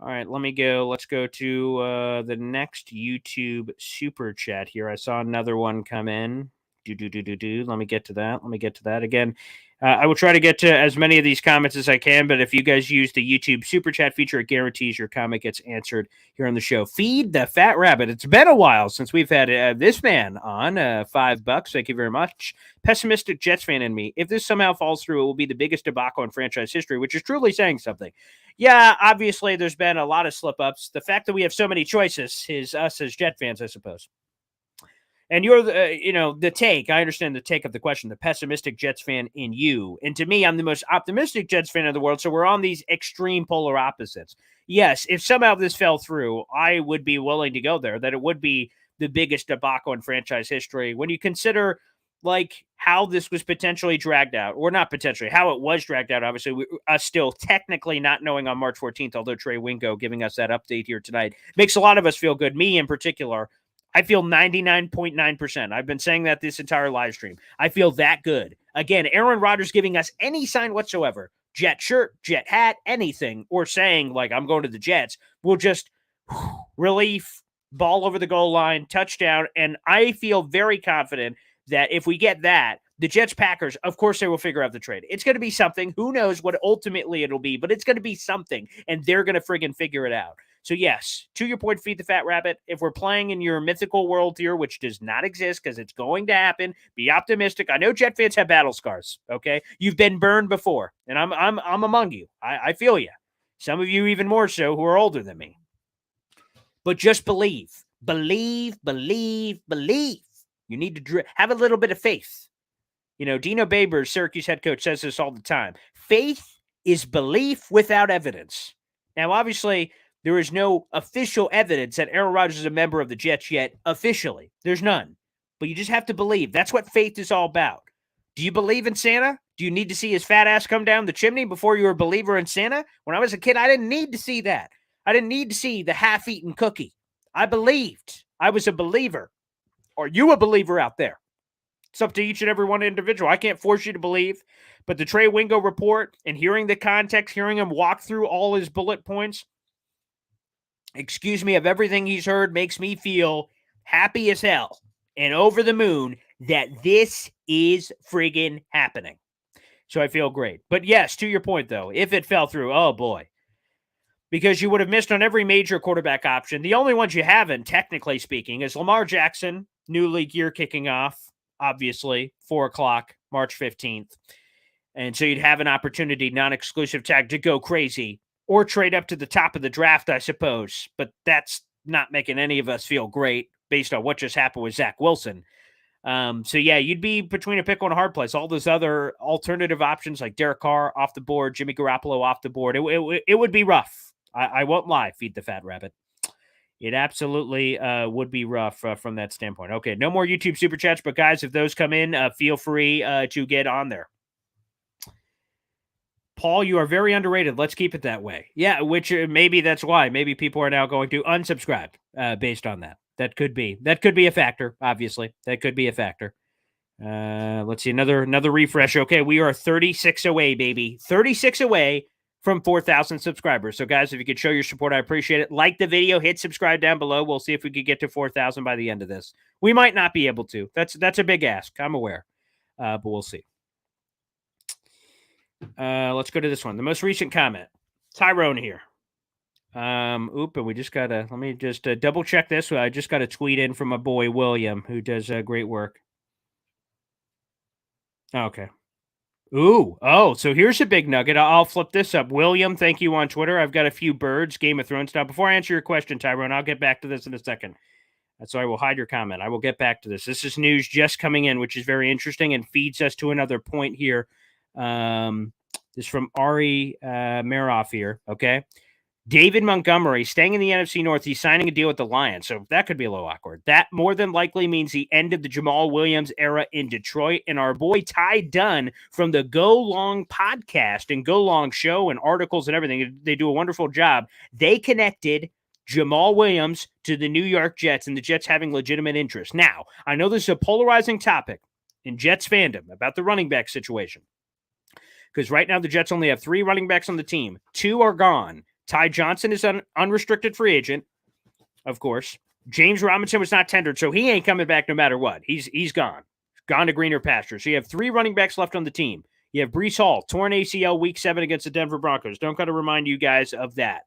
All right, let me go. Let's go to the next YouTube super chat here. I saw another one come in. Let me get to that. Again, I will try to get to as many of these comments as I can, but if you guys use the YouTube super chat feature, it guarantees your comment gets answered here on the show. Feed the Fat Rabbit. It's been a while since we've had this man on. $5. Thank you very much. Pessimistic Jets fan in me. If this somehow falls through, it will be the biggest debacle in franchise history, which is truly saying something. Yeah, obviously there's been a lot of slip-ups. The fact that we have so many choices is us as Jet fans, I suppose. And you're the take. I understand the take of the question, the pessimistic Jets fan in you. And to me, I'm the most optimistic Jets fan in the world. So we're on these extreme polar opposites. Yes, if somehow this fell through, I would be willing to go there, that it would be the biggest debacle in franchise history. When you consider like how this was potentially dragged out, or not potentially, how it was dragged out, obviously, us still technically not knowing on March 14th, although Trey Wingo giving us that update here tonight makes a lot of us feel good. Me in particular, I feel 99.9%. I've been saying that this entire live stream. I feel that good. Again, Aaron Rodgers giving us any sign whatsoever, Jet shirt, Jet hat, anything, or saying, like, I'm going to the Jets, will just relief, ball over the goal line, touchdown. And I feel very confident that if we get that, the Jets-Packers, of course, they will figure out the trade. It's going to be something. Who knows what ultimately it'll be, but it's going to be something, and they're going to friggin' figure it out. So, yes, to your point, Feed the Fat Rabbit, if we're playing in your mythical world here, which does not exist because it's going to happen, be optimistic. I know Jet fans have battle scars, okay? You've been burned before, and I'm among you. I feel you. Some of you even more so who are older than me. But just believe. Believe. You need to have a little bit of faith. You know, Dino Babers, Syracuse head coach, says this all the time. Faith is belief without evidence. Now, obviously, there is no official evidence that Aaron Rodgers is a member of the Jets yet, officially. There's none. But you just have to believe. That's what faith is all about. Do you believe in Santa? Do you need to see his fat ass come down the chimney before you were a believer in Santa? When I was a kid, I didn't need to see that. I didn't need to see the half-eaten cookie. I believed. I was a believer. Are you a believer out there? It's up to each and every one individual. I can't force you to believe, but the Trey Wingo report and hearing the context, hearing him walk through all his bullet points, of everything he's heard, makes me feel happy as hell and over the moon that this is friggin' happening. So I feel great. But yes, to your point, though, if it fell through, oh boy, because you would have missed on every major quarterback option. The only ones you haven't, technically speaking, is Lamar Jackson, new league year kicking off, obviously, 4 o'clock, March 15th. And so you'd have an opportunity, non-exclusive tag, to go crazy or trade up to the top of the draft, I suppose. But that's not making any of us feel great based on what just happened with Zach Wilson. So yeah, you'd be between a pickle and a hard place. All those other alternative options like Derek Carr off the board, Jimmy Garoppolo off the board. It would be rough. I won't lie. Feed the fat rabbit. It absolutely would be rough from that standpoint. Okay, no more YouTube Super Chats, but guys, if those come in, feel free to get on there. Paul, you are very underrated. Let's keep it that way. Yeah, which maybe that's why. Maybe people are now going to unsubscribe based on that. That could be a factor, obviously. That could be a factor. Let's see, another refresh. Okay, we are 36 away, baby. 36 away from 4,000 subscribers. So, guys, if you could show your support, I appreciate it. Like the video, hit subscribe down below. We'll see if we could get to 4,000 by the end of this. We might not be able to. That's a big ask. I'm aware, but we'll see. Let's go to this one. The most recent comment. Tyrone here. And we just gotta, let me just double check this. I just got a tweet in from my boy William, who does great work. Okay. So here's a big nugget. I'll flip this up. William, thank you on Twitter. I've got a few birds, Game of Thrones. Now, before I answer your question, Tyrone, I'll get back to this in a second. So I will hide your comment. I will get back to this. This is news just coming in, which is very interesting and feeds us to another point here. This is from Ari Maroff here. Okay. David Montgomery staying in the NFC North. He's signing a deal with the Lions. So that could be a little awkward. That more than likely means the end of the Jamal Williams era in Detroit. And our boy Ty Dunn from the Go Long podcast and Go Long show and articles and everything, they do a wonderful job. They connected Jamal Williams to the New York Jets and the Jets having legitimate interest. Now, I know this is a polarizing topic in Jets fandom about the running back situation. Because right now the Jets only have 3 running backs on the team. 2 are gone. Ty Johnson is an unrestricted free agent, of course. James Robinson was not tendered, so he ain't coming back no matter what. He's gone. Gone to greener pastures. So you have 3 running backs left on the team. You have Breece Hall, torn ACL week 7 against the Denver Broncos. Don't got to remind you guys of that.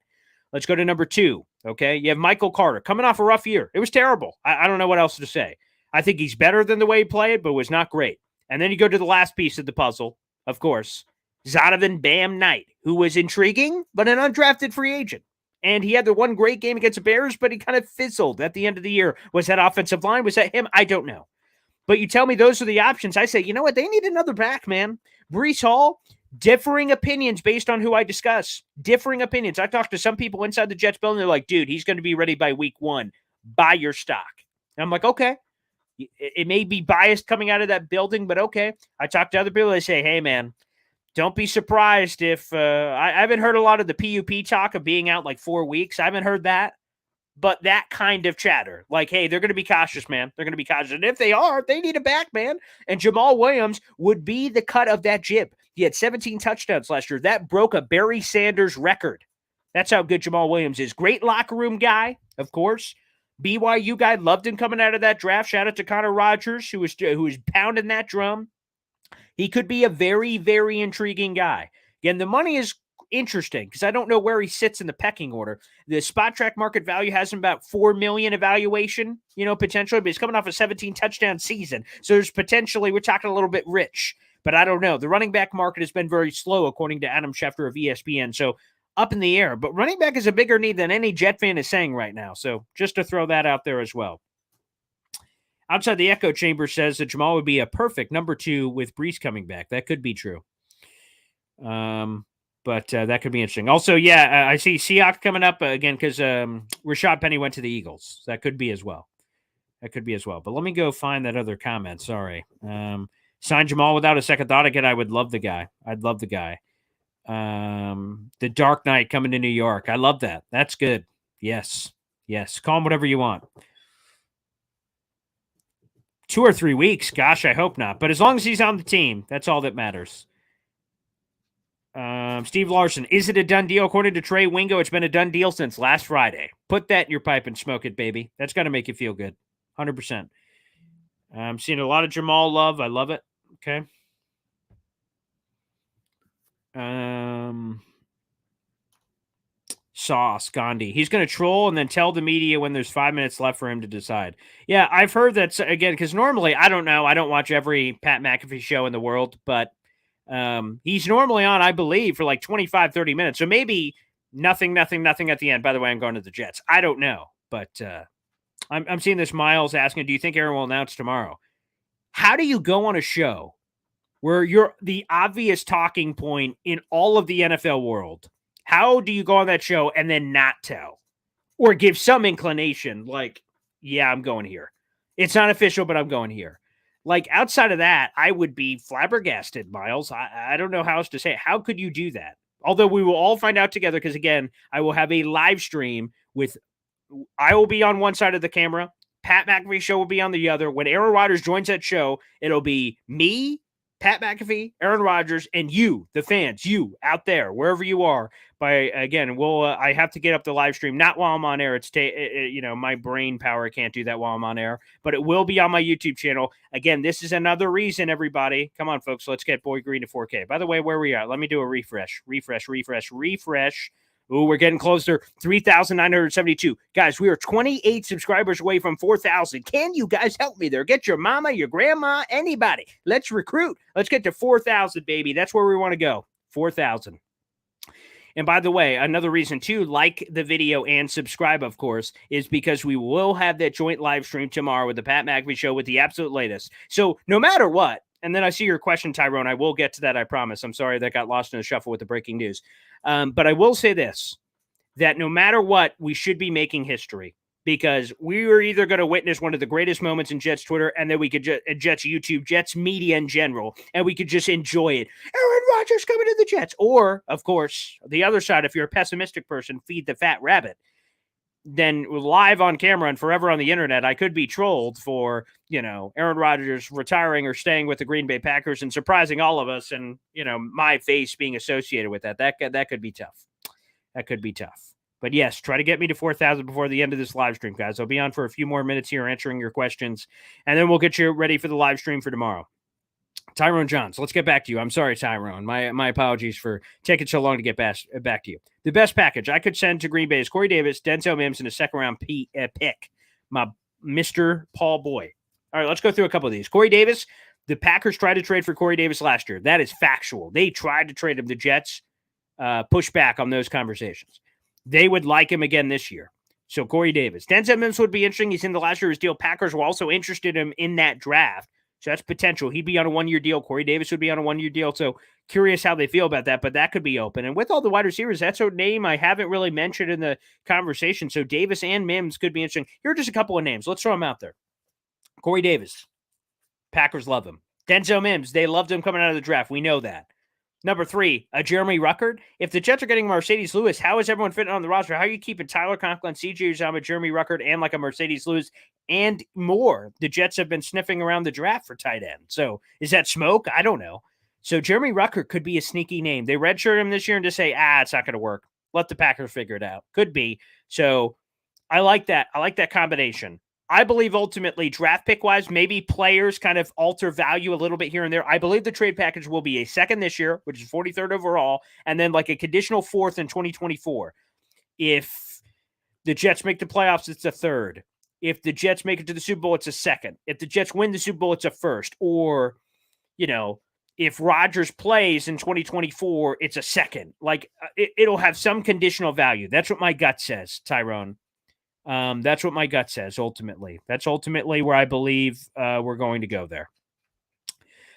Let's go to number 2, okay? You have Michael Carter coming off a rough year. It was terrible. I don't know what else to say. I think he's better than the way he played, but was not great. And then you go to the last piece of the puzzle, of course. Zonovan Bam Knight, who was intriguing, but an undrafted free agent. And he had the one great game against the Bears, but he kind of fizzled at the end of the year. Was that offensive line? Was that him? I don't know. But you tell me those are the options. I say, you know what? They need another back, man. Breece Hall, differing opinions based on who I discuss. Differing opinions. I talked to some people inside the Jets building. They're like, dude, he's going to be ready by week 1. Buy your stock. And I'm like, okay. It may be biased coming out of that building, but okay. I talked to other people. They say, hey, man, don't be surprised if I haven't heard a lot of the PUP talk of being out like 4 weeks. I haven't heard that. But that kind of chatter, like, hey, they're going to be cautious, man. They're going to be cautious. And if they are, they need a back, man. And Jamal Williams would be the cut of that jib. He had 17 touchdowns last year. That broke a Barry Sanders record. That's how good Jamal Williams is. Great locker room guy, of course. BYU guy, loved him coming out of that draft. Shout out to Connor Rodgers, who was pounding that drum. He could be a very, very intriguing guy. Again, the money is interesting because I don't know where he sits in the pecking order. The spot track market value has him about $4 million evaluation, potentially, but he's coming off a 17 touchdown season. So there's potentially, we're talking a little bit rich, but I don't know. The running back market has been very slow, according to Adam Schefter of ESPN. So up in the air, but running back is a bigger need than any Jet fan is saying right now. So just to throw that out there as well. Outside the echo chamber says that Jamal would be a perfect number 2 with Breece coming back. That could be true. But that could be interesting. Also, yeah, I see Seahawks coming up again because Rashad Penny went to the Eagles. So that could be as well. But let me go find that other comment. Sorry. Sign Jamal without a second thought. Again, I would love the guy. I'd love the guy. The Dark Knight coming to New York. I love that. That's good. Yes. Call him whatever you want. 2 or 3 weeks. Gosh, I hope not. But as long as he's on the team, that's all that matters. Steve Larson, is it a done deal? According to Trey Wingo, it's been a done deal since last Friday. Put that in your pipe and smoke it, baby. That's got to make you feel good. 100%. I'm seeing a lot of Jamal love. I love it. Okay. Sauce, Gandhi. He's going to troll and then tell the media when there's 5 minutes left for him to decide. Yeah, I've heard that, again, because normally, I don't know. I don't watch every Pat McAfee show in the world, but he's normally on, I believe, for like 25, 30 minutes. So maybe nothing at the end. By the way, I'm going to the Jets. I don't know. But I'm seeing this Miles asking, do you think Aaron will announce tomorrow? How do you go on a show where you're the obvious talking point in all of the NFL world? How do you go on that show and then not tell or give some inclination like, yeah, I'm going here. It's not official, but I'm going here. Like, outside of that, I would be flabbergasted, Miles. I don't know how else to say it. How could you do that? Although we will all find out together because, again, I will have a live stream with – I will be on one side of the camera. Pat McAfee show will be on the other. When Aaron Rodgers joins that show, it'll be me, Pat McAfee, Aaron Rodgers, and you, the fans, you out there, wherever you are. Again, I have to get up the live stream, not while I'm on air. It's my brain power can't do that while I'm on air, but it will be on my YouTube channel. Again, this is another reason, everybody. Come on, folks. Let's get Boy Green to 4K. By the way, where we are, let me do a refresh. Ooh, we're getting closer. 3,972. Guys, we are 28 subscribers away from 4,000. Can you guys help me there? Get your mama, your grandma, anybody. Let's recruit. Let's get to 4,000, baby. That's where we want to go. 4,000. And by the way, another reason to like the video and subscribe, of course, is because we will have that joint live stream tomorrow with the Pat McAfee show with the absolute latest. So no matter what, and then I see your question, Tyrone. I will get to that, I promise. I'm sorry that got lost in the shuffle with the breaking news. But I will say this, that no matter what, we should be making history because we were either going to witness one of the greatest moments in Jets Twitter and then we could Jets YouTube, Jets media in general, and we could just enjoy it. Aaron Rodgers coming to the Jets. Or, of course, the other side, if you're a pessimistic person, feed the fat rabbit. Then live on camera and forever on the internet, I could be trolled for, Aaron Rodgers retiring or staying with the Green Bay Packers and surprising all of us and, my face being associated with that. That could be tough. That could be tough. But yes, try to get me to 4,000 before the end of this live stream, guys. I'll be on for a few more minutes here answering your questions, and then we'll get you ready for the live stream for tomorrow. Tyrone Johns, let's get back to you. I'm sorry, Tyrone. My apologies for taking so long to get back to you. The best package I could send to Green Bay is Corey Davis, Denzel Mims, and a second-round pick. My Mr. Paul Boy. All right, let's go through a couple of these. Corey Davis, the Packers tried to trade for Corey Davis last year. That is factual. They tried to trade him. The Jets pushed back on those conversations. They would like him again this year. So Corey Davis. Denzel Mims would be interesting. He's in the last year of his deal. Packers were also interested in him in that draft. So that's potential. He'd be on a one-year deal. Corey Davis would be on a one-year deal. So curious how they feel about that, but that could be open. And with all the wide receivers, that's a name I haven't really mentioned in the conversation. So Davis and Mims could be interesting. Here are just a couple of names. Let's throw them out there. Corey Davis. Packers love him. Denzel Mims. They loved him coming out of the draft. We know that. Number 3, Jeremy Ruckert. If the Jets are getting Mercedes Lewis, how is everyone fitting on the roster? How are you keeping Tyler Conklin, CJ Uzomah, Jeremy Ruckert, and like a Mercedes Lewis and more? The Jets have been sniffing around the draft for tight end. So is that smoke? I don't know. So Jeremy Ruckert could be a sneaky name. They redshirt him this year and just say, it's not going to work. Let the Packers figure it out. Could be. So I like that. I like that combination. I believe ultimately draft pick wise, maybe players kind of alter value a little bit here and there. I believe the trade package will be a second this year, which is 43rd overall, and then like a conditional 4th in 2024. If the Jets make the playoffs, it's a 3rd. If the Jets make it to the Super Bowl, it's a 2nd. If the Jets win the Super Bowl, it's a 1st. Or, if Rodgers plays in 2024, it's a 2nd. Like it'll have some conditional value. That's what my gut says, Tyrone. That's what my gut says, ultimately. That's ultimately where I believe we're going to go there.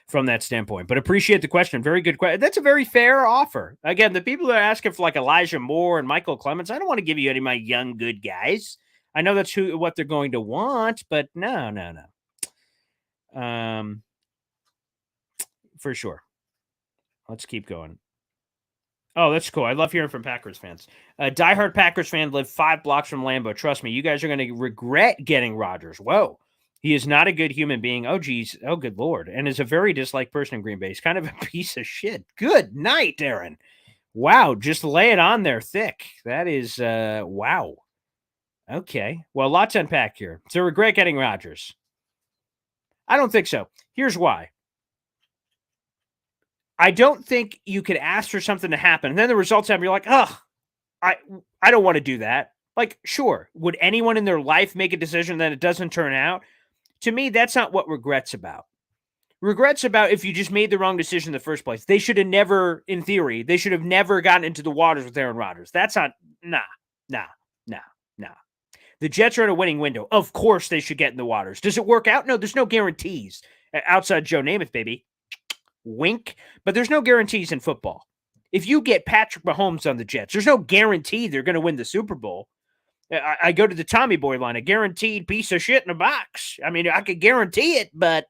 from that standpoint. But appreciate the question. Very good question. That's a very fair offer. Again, the people that are asking for like Elijah Moore and Michael Clemens, I don't want to give you any of my young good guys. I know that's what they're going to want, but no. For sure. Let's keep going. Oh, that's cool. I love hearing from Packers fans. A diehard Packers fan lived 5 blocks from Lambeau. Trust me, you guys are going to regret getting Rodgers. Whoa. He is not a good human being. Oh, geez. Oh, good Lord. And is a very disliked person in Green Bay. He's kind of a piece of shit. Good night, Aaron. Wow. Just lay it on there thick. That is, wow. Okay. Well, lots to unpack here. So regret getting Rodgers. I don't think so. Here's why. I don't think you could ask for something to happen, and then the results happen. You're like, oh, I don't want to do that. Like, sure. Would anyone in their life make a decision that it doesn't turn out? To me, that's not what regret's about. Regret's about if you just made the wrong decision in the first place. They should have never, in theory, they should have never gotten into the waters with Aaron Rodgers. That's not, nah. The Jets are in a winning window. Of course they should get in the waters. Does it work out? No, there's no guarantees. Outside Joe Namath, baby. Wink. But there's no guarantees in football. If you get Patrick Mahomes on the Jets, there's no guarantee they're going to win the Super Bowl. I go to the Tommy Boy line, a guaranteed piece of shit in a box. I mean, I could guarantee it, but,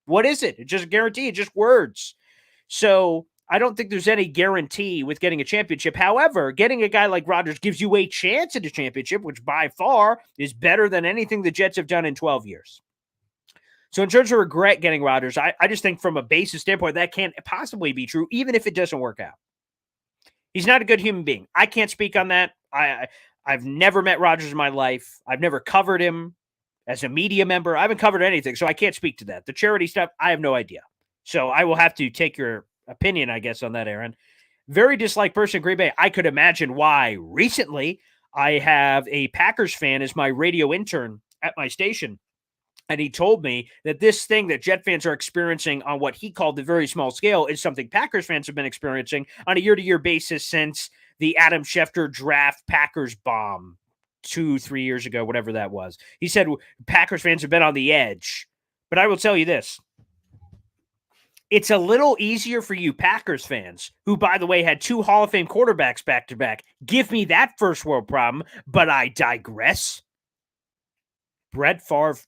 what is it? It's just a guarantee. It's just words. So I don't think there's any guarantee with getting a championship. However, getting a guy like Rodgers gives you a chance at a championship, which by far is better than anything the Jets have done in 12 years. So in terms of regret getting Rodgers, I just think from a basis standpoint, that can't possibly be true, even if it doesn't work out. He's not a good human being. I can't speak on that. I've never met Rodgers in my life. I've never covered him as a media member. I haven't covered anything, so I can't speak to that. The charity stuff, I have no idea. So I will have to take your opinion, I guess, on that, Aaron. Very disliked person in Green Bay. I could imagine why. Recently, I have a Packers fan as my radio intern at my station. And he told me that this thing that Jet fans are experiencing on what he called the very small scale is something Packers fans have been experiencing on a year-to-year basis since the Adam Schefter draft Packers bomb 2-3 years ago, whatever that was. He said Packers fans have been on the edge. But I will tell you this. It's a little easier for you Packers fans, who, by the way, had 2 Hall of Fame quarterbacks back-to-back. Give me that first world problem, but I digress. Brett Favre,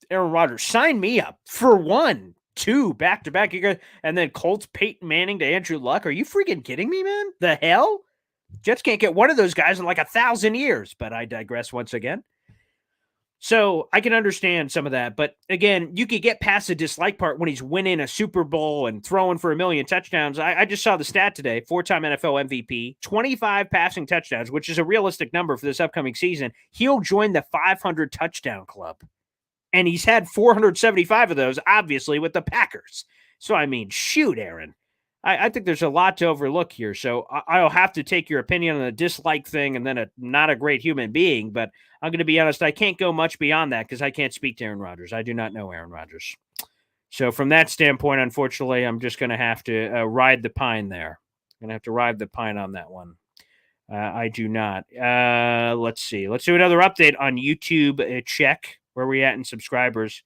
Aaron Rodgers, sign me up for 1, 2 back-to-back. And then Colts, Peyton Manning to Andrew Luck. Are you freaking kidding me, man? The hell? Jets can't get one of those guys in like 1,000 years, but I digress once again. So I can understand some of that. But again, you could get past the dislike part when he's winning a Super Bowl and throwing for 1 million touchdowns. I just saw the stat today, 4-time NFL MVP, 25 passing touchdowns, which is a realistic number for this upcoming season. He'll join the 500 touchdown club. And he's had 475 of those, obviously, with the Packers. So, I mean, shoot, Aaron. I think there's a lot to overlook here. So I'll have to take your opinion on the dislike thing and then not a great human being. But I'm going to be honest, I can't go much beyond that because I can't speak to Aaron Rodgers. I do not know Aaron Rodgers. So from that standpoint, unfortunately, I'm just going to have to ride the pine there. I'm going to have to ride the pine on that one. I do not. Let's see. Let's do another update on YouTube. Check where we at in subscribers.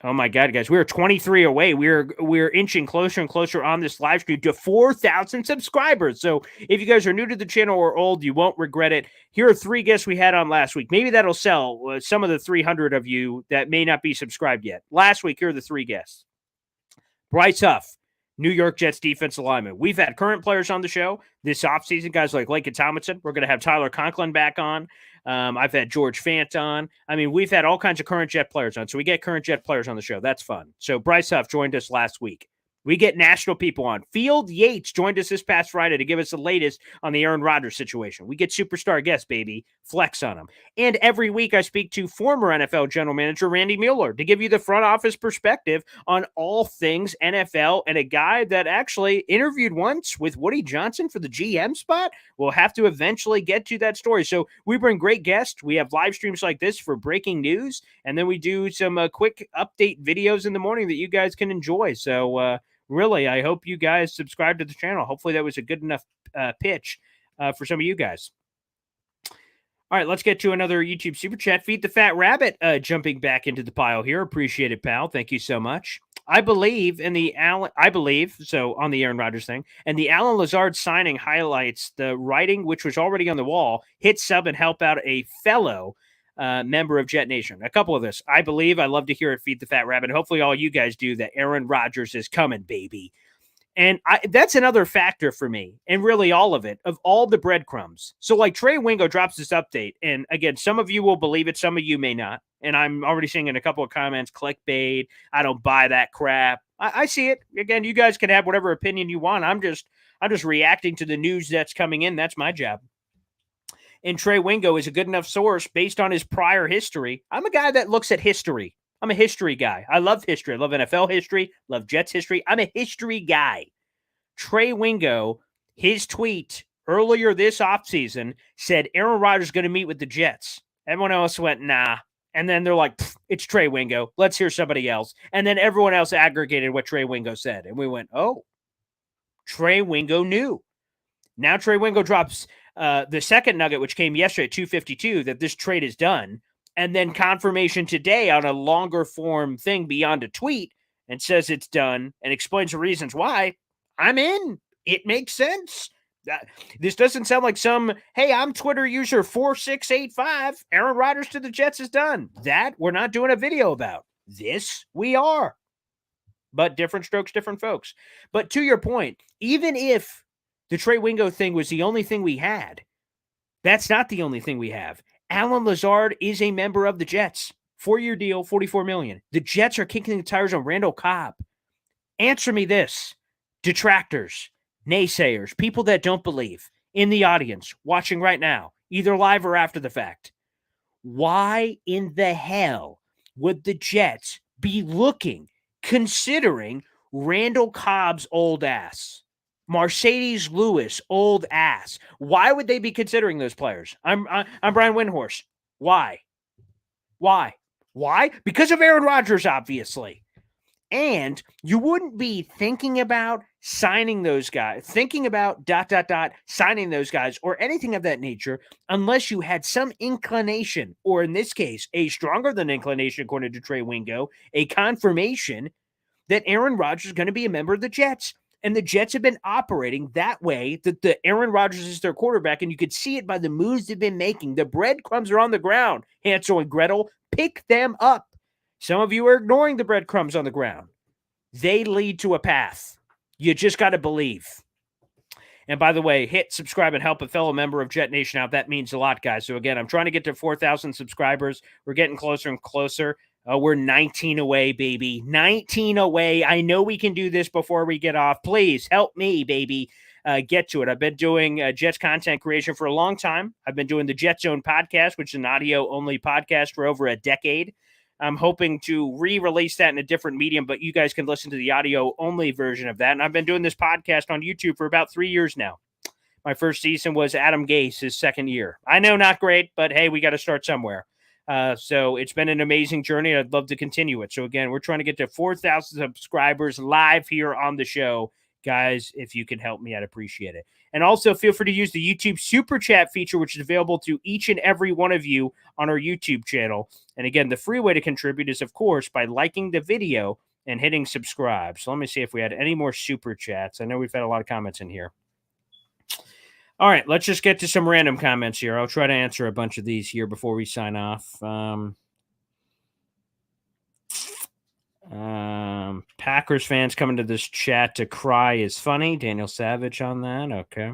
Oh my God, guys, we are 23 away. We're inching closer and closer on this live stream to 4,000 subscribers. So if you guys are new to the channel or old, you won't regret it. Here are 3 guests we had on last week. Maybe that'll sell some of the 300 of you that may not be subscribed yet. Last week, here are the 3 guests. Bryce Huff, New York Jets defensive lineman. We've had current players on the show this offseason, guys like Laken Tomlinson. We're going to have Tyler Conklin back on. I've had George Fant on. I mean, we've had all kinds of current Jet players on. So we get current Jet players on the show. That's fun. So Bryce Huff joined us last week. We get national people on. Field Yates joined us this past Friday to give us the latest on the Aaron Rodgers situation. We get superstar guests, baby. Flex on them. And every week I speak to former NFL general manager Randy Mueller to give you the front office perspective on all things NFL, and a guy that actually interviewed once with Woody Johnson for the GM spot. We'll have to eventually get to that story. So we bring great guests. We have live streams like this for breaking news, and then we do some quick update videos in the morning that you guys can enjoy. So really, I hope you guys subscribe to the channel. Hopefully that was a good enough pitch for some of you guys. All right, let's get to another YouTube Super Chat. Feed the Fat Rabbit jumping back into the pile here. Appreciate it, pal. Thank you so much. I believe in the Allen. I believe so on the Aaron Rodgers thing, and the Alan Lazard signing highlights the writing, which was already on the wall. Hit sub and help out a fellow member of Jet Nation. A couple of this, I believe. I love to hear it. Feed the Fat Rabbit. Hopefully, all you guys do. That Aaron Rodgers is coming, baby. And that's another factor for me, and really all of it, of all the breadcrumbs. So, like, Trey Wingo drops this update, and again, some of you will believe it, some of you may not. And I'm already seeing in a couple of comments, clickbait, I don't buy that crap. I see it. Again, you guys can have whatever opinion you want. I'm just reacting to the news that's coming in. That's my job. And Trey Wingo is a good enough source based on his prior history. I'm a guy that looks at history. I'm a history guy. I love history. I love NFL history, love Jets history. I'm a history guy. Trey Wingo, his tweet earlier this offseason said Aaron Rodgers is going to meet with the Jets. Everyone else went, nah. And then they're like, it's Trey Wingo. Let's hear somebody else. And then everyone else aggregated what Trey Wingo said. And we went, oh, Trey Wingo knew. Now Trey Wingo drops the second nugget, which came yesterday at 2:52, that this trade is done. And then confirmation today on a longer form thing beyond a tweet and says it's done and explains the reasons why. I'm in. It makes sense. This doesn't sound like some, hey, I'm Twitter user 4685. Aaron Rodgers to the Jets is done. That we're not doing a video about. This we are. But different strokes, different folks. But to your point, even if the Trey Wingo thing was the only thing we had, that's not the only thing we have. Alan Lazard is a member of the Jets. 4-year deal, $44 million. The Jets are kicking the tires on Randall Cobb. Answer me this. Detractors, naysayers, people that don't believe in the audience watching right now, either live or after the fact. Why in the hell would the Jets be considering Randall Cobb's old ass? Mercedes Lewis, old ass. Why would they be considering those players? I'm Brian Windhorst. Why? Because of Aaron Rodgers, obviously. And you wouldn't be thinking about signing those guys, thinking about ... signing those guys or anything of that nature unless you had some inclination, or in this case, a stronger than inclination, according to Trey Wingo, a confirmation that Aaron Rodgers is going to be a member of the Jets. And the Jets have been operating that way, that the Aaron Rodgers is their quarterback, and you could see it by the moves they've been making. The breadcrumbs are on the ground. Hansel and Gretel, pick them up. Some of you are ignoring the breadcrumbs on the ground. They lead to a path. You just got to believe. And by the way, hit subscribe and help a fellow member of Jet Nation out. That means a lot, guys. So again, I'm trying to get to 4,000 subscribers. We're getting closer and closer. We're 19 away, baby. 19 away. I know we can do this before we get off. Please help me, baby, get to it. I've been doing Jets content creation for a long time. I've been doing the Jet Zone podcast, which is an audio-only podcast, for over a decade. I'm hoping to re-release that in a different medium, but you guys can listen to the audio-only version of that. And I've been doing this podcast on YouTube for about 3 years now. My first season was Adam Gase, his second year. I know, not great, but hey, we got to start somewhere. So it's been an amazing journey. I'd love to continue it. So again, we're trying to get to 4,000 subscribers live here on the show. Guys, if you can help me, I'd appreciate it. And also feel free to use the YouTube Super Chat feature, which is available to each and every one of you on our YouTube channel. And again, the free way to contribute is, of course, by liking the video and hitting subscribe. So let me see if we had any more Super Chats. I know we've had a lot of comments in here. All right, let's just get to some random comments here. I'll try to answer a bunch of these here before we sign off. Packers fans coming to this chat to cry is funny. Daniel Savage on that. Okay.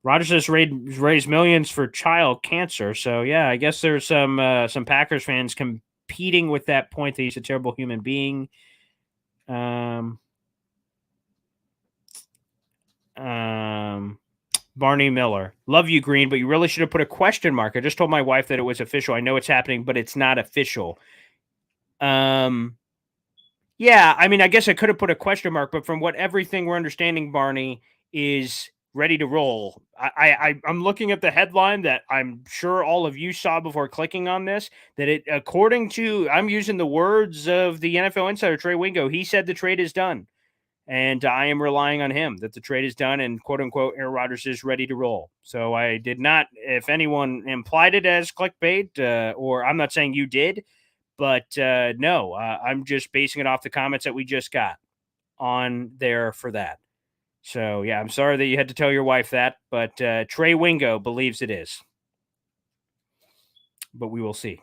Rodgers has raised millions for child cancer. So, yeah, I guess there's some Packers fans competing with that point that he's a terrible human being. Barney Miller. Love you, Green, but you really should have put a question mark. I just told my wife that it was official. I know it's happening, but it's not official. Yeah, I mean, I guess I could have put a question mark, but from what everything we're understanding, Barney is ready to roll. I'm looking at the headline that I'm sure all of you saw before clicking on this, that it, according to, I'm using the words of the NFL insider, Trey Wingo, he said the trade is done. And I am relying on him that the trade is done and quote unquote Aaron Rodgers is ready to roll. So I did not, if anyone implied it as clickbait, or I'm not saying you did, But no, I'm just basing it off the comments that we just got on there for that. So, yeah, I'm sorry that you had to tell your wife that, but Trey Wingo believes it is. But we will see.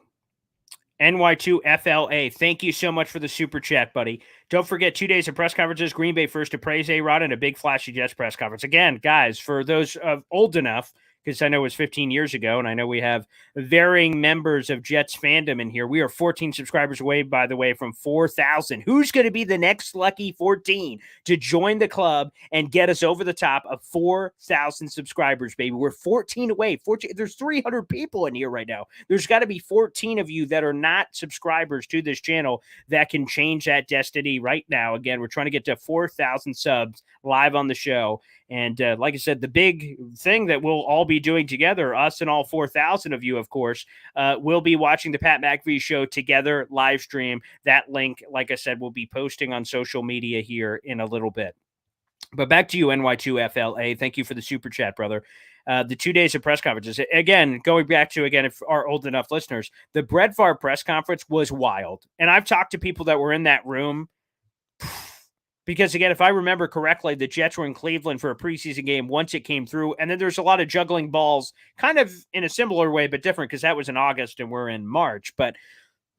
NY2FLA, thank you so much for the super chat, buddy. Don't forget 2 days of press conferences. Green Bay first to praise A-Rod and a big flashy Jets press conference. Again, guys, for those old enough, because I know it was 15 years ago, and I know we have varying members of Jets fandom in here. We are 14 subscribers away, by the way, from 4,000. Who's going to be the next lucky 14 to join the club and get us over the top of 4,000 subscribers, baby? We're 14 away. 14. There's 300 people in here right now. There's got to be 14 of you that are not subscribers to this channel that can change that destiny right now. Again, we're trying to get to 4,000 subs live on the show. And like I said, the big thing that we'll all be doing together, us and all 4,000 of you, of course, will be watching the Pat McAfee show together live stream. That link, like I said, we'll be posting on social media here in a little bit. But back to you, NY2FLA. Thank you for the super chat, brother. The 2 days of press conferences. Again, going back to, again, if our old enough listeners, the Brett Favre press conference was wild. And I've talked to people that were in that room. Because, again, if I remember correctly, the Jets were in Cleveland for a preseason game once it came through. And then there's a lot of juggling balls, kind of in a similar way, but different because that was in August and we're in March. But,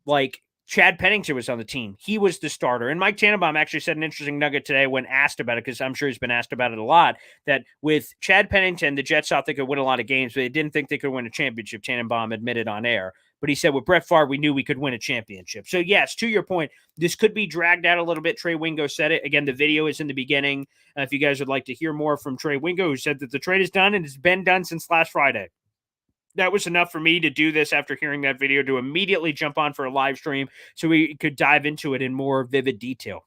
like, Chad Pennington was on the team. He was the starter. And Mike Tannenbaum actually said an interesting nugget today when asked about it, because I'm sure he's been asked about it a lot, that with Chad Pennington, the Jets thought they could win a lot of games, but they didn't think they could win a championship. Tannenbaum admitted on air. But he said with Brett Favre, we knew we could win a championship. So, yes, to your point, this could be dragged out a little bit. Trey Wingo said it. Again, the video is in the beginning. If you guys would like to hear more from Trey Wingo, who said that the trade is done and it's been done since last Friday. That was enough for me to do this after hearing that video, to immediately jump on for a live stream so we could dive into it in more vivid detail.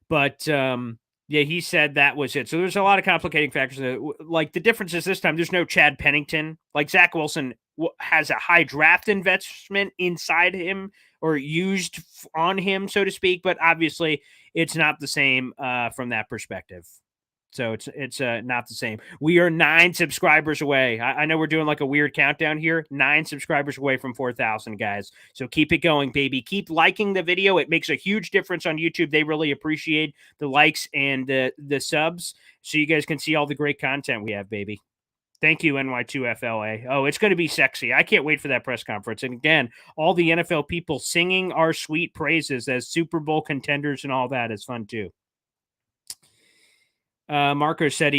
But, yeah, he said that was it. So there's a lot of complicating factors. Like, the difference is this time there's no Chad Pennington. Like, Zach Wilson has a high draft investment inside him or used on him, so to speak. But obviously it's not the same from that perspective. So it's not the same. We are 9 subscribers away. I know we're doing like a weird countdown here. 9 subscribers away from 4,000, guys. So keep it going, baby. Keep liking the video. It makes a huge difference on YouTube. They really appreciate the likes and the subs, so you guys can see all the great content we have, baby. Thank you, NY2FLA. Oh, it's going to be sexy. I can't wait for that press conference. And again, all the NFL people singing our sweet praises as Super Bowl contenders and all that is fun too. Marco said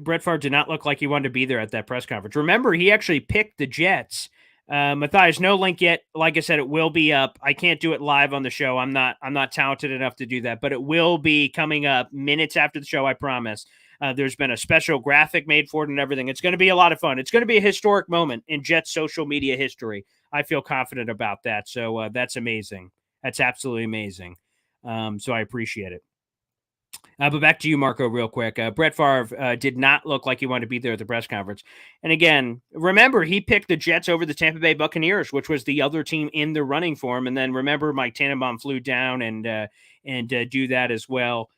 Brett Favre did not look like he wanted to be there at that press conference. Remember, he actually picked the Jets. Matthias, no link yet. Like I said, it will be up. I can't do it live on the show. I'm not talented enough to do that, but it will be coming up minutes after the show, I promise. There's been a special graphic made for it and everything. It's going to be a lot of fun. It's going to be a historic moment in Jets social media history. I feel confident about that. So that's amazing. That's absolutely amazing. So I appreciate it. But back to you, Marco, real quick. Brett Favre did not look like he wanted to be there at the press conference. And again, remember, he picked the Jets over the Tampa Bay Buccaneers, which was the other team in the running for him. And then remember, Mike Tannenbaum flew down and do that as well.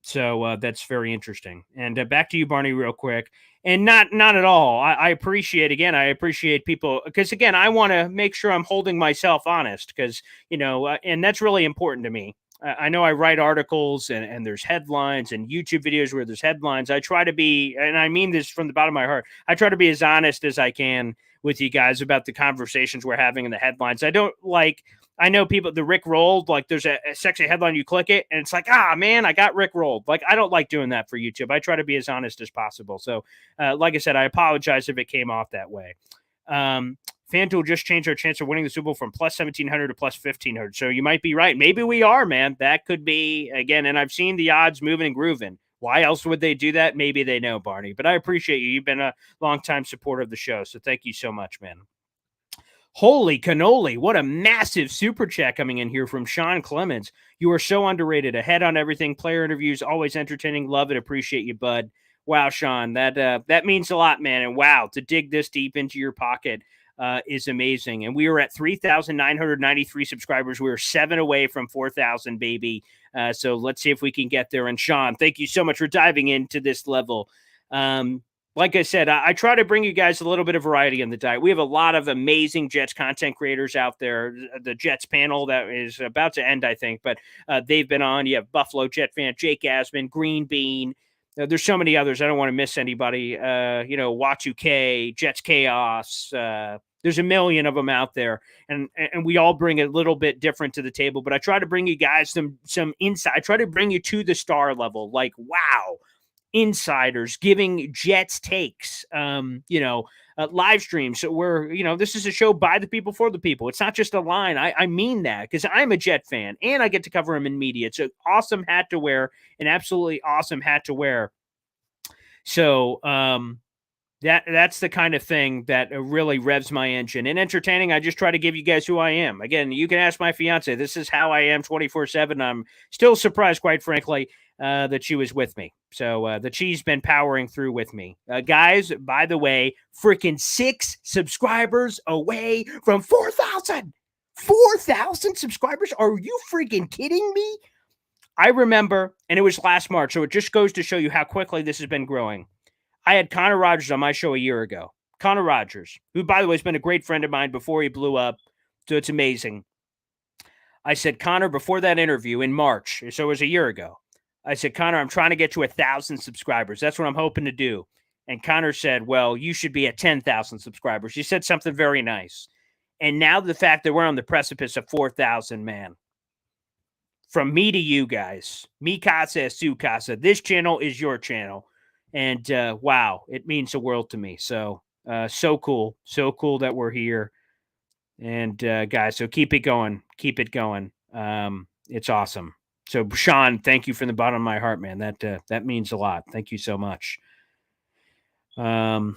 So that's very interesting. And back to you, Barney, real quick. And not at all. I appreciate people because, again, I want to make sure I'm holding myself honest because, and that's really important to me. I know I write articles and there's headlines and YouTube videos where there's headlines. I try to be, and I mean this from the bottom of my heart, I try to be as honest as I can with you guys about the conversations we're having in the headlines. I know people, the Rick rolled, like there's a sexy headline, you click it and it's like, man, I got Rick rolled. Like, I don't like doing that for YouTube. I try to be as honest as possible. So like I said, I apologize if it came off that way. FanDuel just changed our chance of winning the Super Bowl from plus 1,700 to plus 1,500. So you might be right. Maybe we are, man. That could be, again, and I've seen the odds moving and grooving. Why else would they do that? Maybe they know, Barney. But I appreciate you. You've been a longtime supporter of the show. So thank you so much, man. Holy cannoli. What a massive super chat coming in here from Sean Clemens. You are so underrated. Ahead on everything. Player interviews, always entertaining. Love it. Appreciate you, bud. Wow, Sean. That means a lot, man. And wow, to dig this deep into your pocket is amazing. And we are at 3,993 subscribers. We are 7 away from 4,000, baby. So let's see if we can get there. And Sean, thank you so much for diving into this level. like I said, I try to bring you guys a little bit of variety in the diet. We have a lot of amazing Jets content creators out there. The Jets panel that is about to end, I think, but they've been on. You have Buffalo Jet fan Jake Asman, Green Bean. There's so many others. I don't want to miss anybody. Watu Jets Chaos. There's a million of them out there, and we all bring a little bit different to the table. But I try to bring you guys some insight. I try to bring you to the star level. Like, wow, insiders giving Jets takes, live streams where, this is a show by the people for the people. It's not just a line. I mean that because I'm a Jet fan and I get to cover him in media. It's an awesome hat to wear, an absolutely awesome hat to wear. So, that's the kind of thing that really revs my engine. And entertaining, I just try to give you guys who I am. Again, you can ask my fiance. This is how I am 24/7. I'm still surprised, quite frankly, that she was with me. So that she's been powering through with me. Guys, by the way, freaking 6 subscribers away from 4,000. 4,000 subscribers? Are you freaking kidding me? I remember, and it was last March, so it just goes to show you how quickly this has been growing. I had Connor Rodgers on my show a year ago. Connor Rodgers, who, by the way, has been a great friend of mine before he blew up. So it's amazing. I said, Connor, before that interview in March, so it was a year ago, I said, Connor, I'm trying to get to 1,000 subscribers. That's what I'm hoping to do. And Connor said, well, you should be at 10,000 subscribers. He said something very nice. And now the fact that we're on the precipice of 4,000, man, from me to you guys, mi casa es su casa. This channel is your channel. And wow, it means the world to me. So, so cool that we're here. And guys, so keep it going. Keep it going. It's awesome. So Sean, thank you from the bottom of my heart, man. That means a lot. Thank you so much. Oh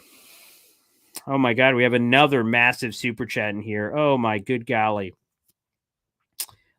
my God, we have another massive super chat in here. Oh my good golly.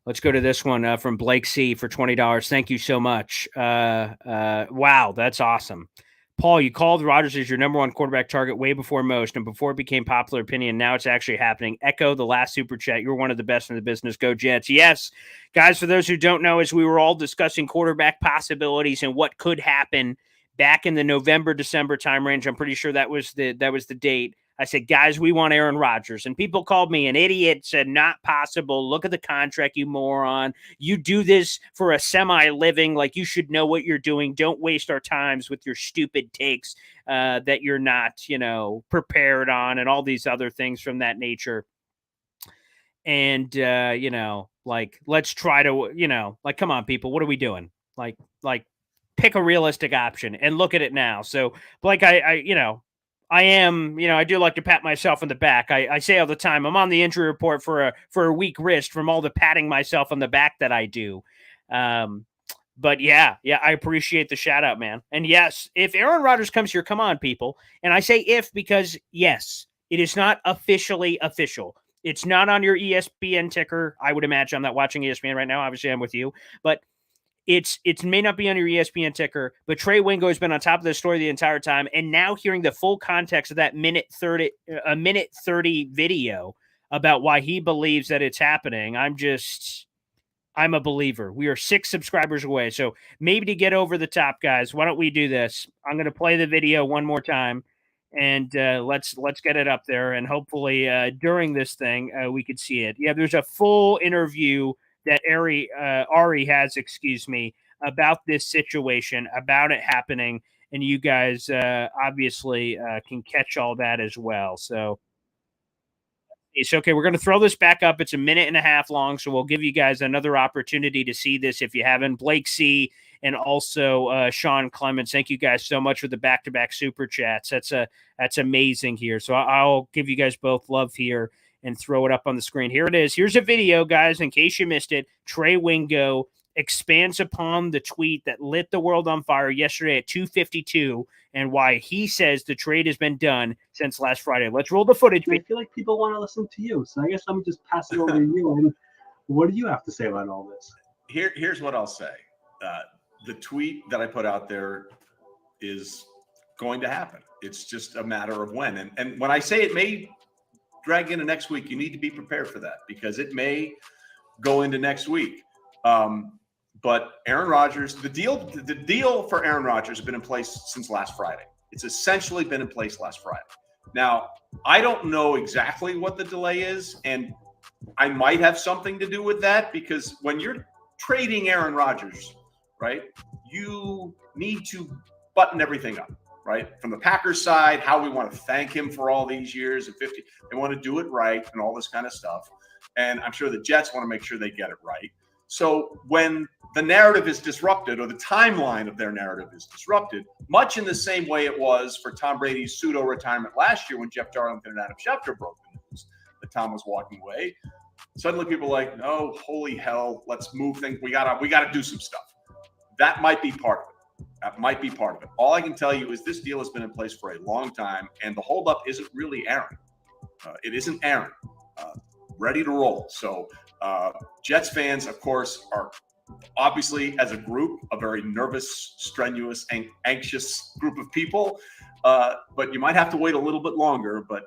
Let's go to this one from Blake C for $20. Thank you so much. Wow, that's awesome. Paul, you called Rodgers as your number one quarterback target way before most and before it became popular opinion. Now it's actually happening. Echo the last super chat. You're one of the best in the business. Go Jets. Yes, guys, for those who don't know, as we were all discussing quarterback possibilities and what could happen back in the November, December time range, I'm pretty sure that was the date. I said, guys, we want Aaron Rodgers. And people called me an idiot, said, not possible. Look at the contract, you moron. You do this for a semi-living. Like, you should know what you're doing. Don't waste our times with your stupid takes that you're not, prepared on and all these other things from that nature. And, let's try to, come on, people. What are we doing? Like, pick a realistic option and look at it now. So, Blake, I am, I do like to pat myself on the back. I say all the time, I'm on the injury report for a weak wrist from all the patting myself on the back that I do. But yeah, I appreciate the shout out, man. And yes, if Aaron Rodgers comes here, come on, people. And I say if because yes, it is not officially official. It's not on your ESPN ticker. I would imagine I'm not watching ESPN right now. Obviously, I'm with you, but it may not be on your ESPN ticker, but Trey Wingo has been on top of the story the entire time. And now hearing the full context of that minute 30 video about why he believes that it's happening, I'm a believer. We are 6 subscribers away. So maybe to get over the top, guys, why don't we do this? I'm going to play the video one more time and let's get it up there. And hopefully during this thing, we could see it. Yeah, there's a full interview that Ari has, about this situation, about it happening. And you guys obviously can catch all that as well. So it's okay. We're going to throw this back up. It's a minute and a half long. So we'll give you guys another opportunity to see this if you haven't. Blake C. and also Sean Clemens. Thank you guys so much for the back-to-back super chats. That's amazing here. So I'll give you guys both love here and throw it up on the screen. Here it is. Here's a video, guys, in case you missed it. Trey Wingo expands upon the tweet that lit the world on fire yesterday at 2:52 and why he says the trade has been done since last Friday. Let's roll the footage. I feel like people want to listen to you, so I guess I'm just passing over to you. And what do you have to say about all this? Here's what I'll say. The tweet that I put out there is going to happen. It's just a matter of when. And when I say it may drag into next week, you need to be prepared for that because it may go into next week. But Aaron Rodgers, the deal for Aaron Rodgers has been in place since last Friday. It's essentially been in place last Friday. Now, I don't know exactly what the delay is, and I might have something to do with that, because when you're trading Aaron Rodgers, right, you need to button everything up, right? From the Packers side, how we want to thank him for all these years and 50, they want to do it right and all this kind of stuff. And I'm sure the Jets want to make sure they get it right. So when the narrative is disrupted, or the timeline of their narrative is disrupted, much in the same way it was for Tom Brady's pseudo-retirement last year when Jeff Darlington and Adam Schefter broke the news that Tom was walking away. Suddenly people are like, no, holy hell, let's move things. We gotta do some stuff. That might be part of it. That might be part of it. All I can tell you is this deal has been in place for a long time, and the holdup isn't really Aaron. It isn't Aaron. Ready to roll. So Jets fans, of course, are obviously, as a group, a very nervous, strenuous, and anxious group of people. But you might have to wait a little bit longer, but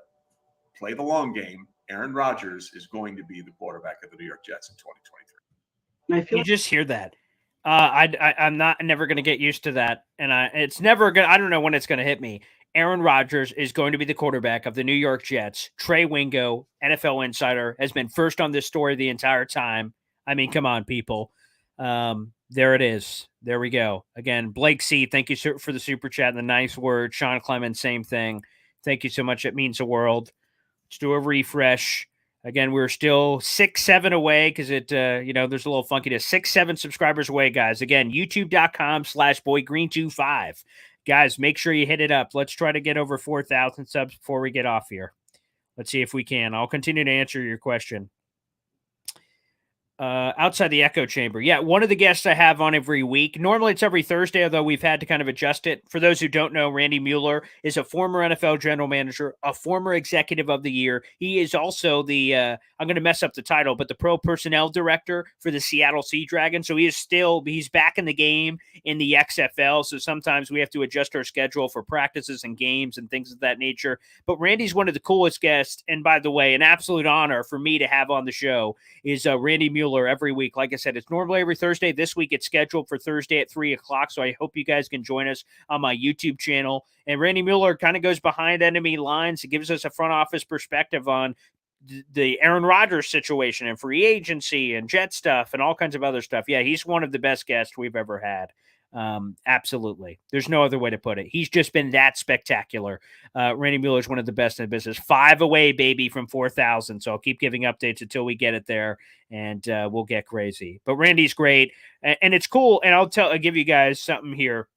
play the long game. Aaron Rodgers is going to be the quarterback of the New York Jets in 2023. And I feel You just hear that. I'm never going to get used to that. And it's never going to, I don't know when it's going to hit me. Aaron Rodgers is going to be the quarterback of the New York Jets. Trey Wingo, NFL insider, has been first on this story the entire time. I mean, come on, people. There it is. There we go. Again, Blake C., thank you for the super chat and the nice word. Sean Clemens, same thing. Thank you so much. It means the world. Let's do a refresh. Again, we're still 6-7 away because it, there's a little funkiness. 6-7 subscribers away, guys. Again, youtube.com/boygreen25. Guys, make sure you hit it up. Let's try to get over 4,000 subs before we get off here. Let's see if we can. I'll continue to answer your question. Outside the echo chamber. Yeah, one of the guests I have on every week. Normally it's every Thursday, although we've had to kind of adjust it. For those who don't know, Randy Mueller is a former NFL general manager, a former executive of the year. He is also the, I'm going to mess up the title, but the pro personnel director for the Seattle Sea Dragons. So he's back in the game in the XFL. So sometimes we have to adjust our schedule for practices and games and things of that nature. But Randy's one of the coolest guests. And by the way, an absolute honor for me to have on the show is Randy Mueller every week. Like I said, it's normally every Thursday. This week it's scheduled for Thursday at 3:00. So I hope you guys can join us on my YouTube channel. And Randy Mueller kind of goes behind enemy lines. It gives us a front office perspective on the Aaron Rodgers situation and free agency and Jet stuff and all kinds of other stuff. Yeah, he's one of the best guests we've ever had. Absolutely. There's no other way to put it. He's just been that spectacular. Randy Mueller is one of the best in the business. 5 away, baby, from 4,000. So I'll keep giving updates until we get it there, and we'll get crazy. But Randy's great, and it's cool. And I'll give you guys something here,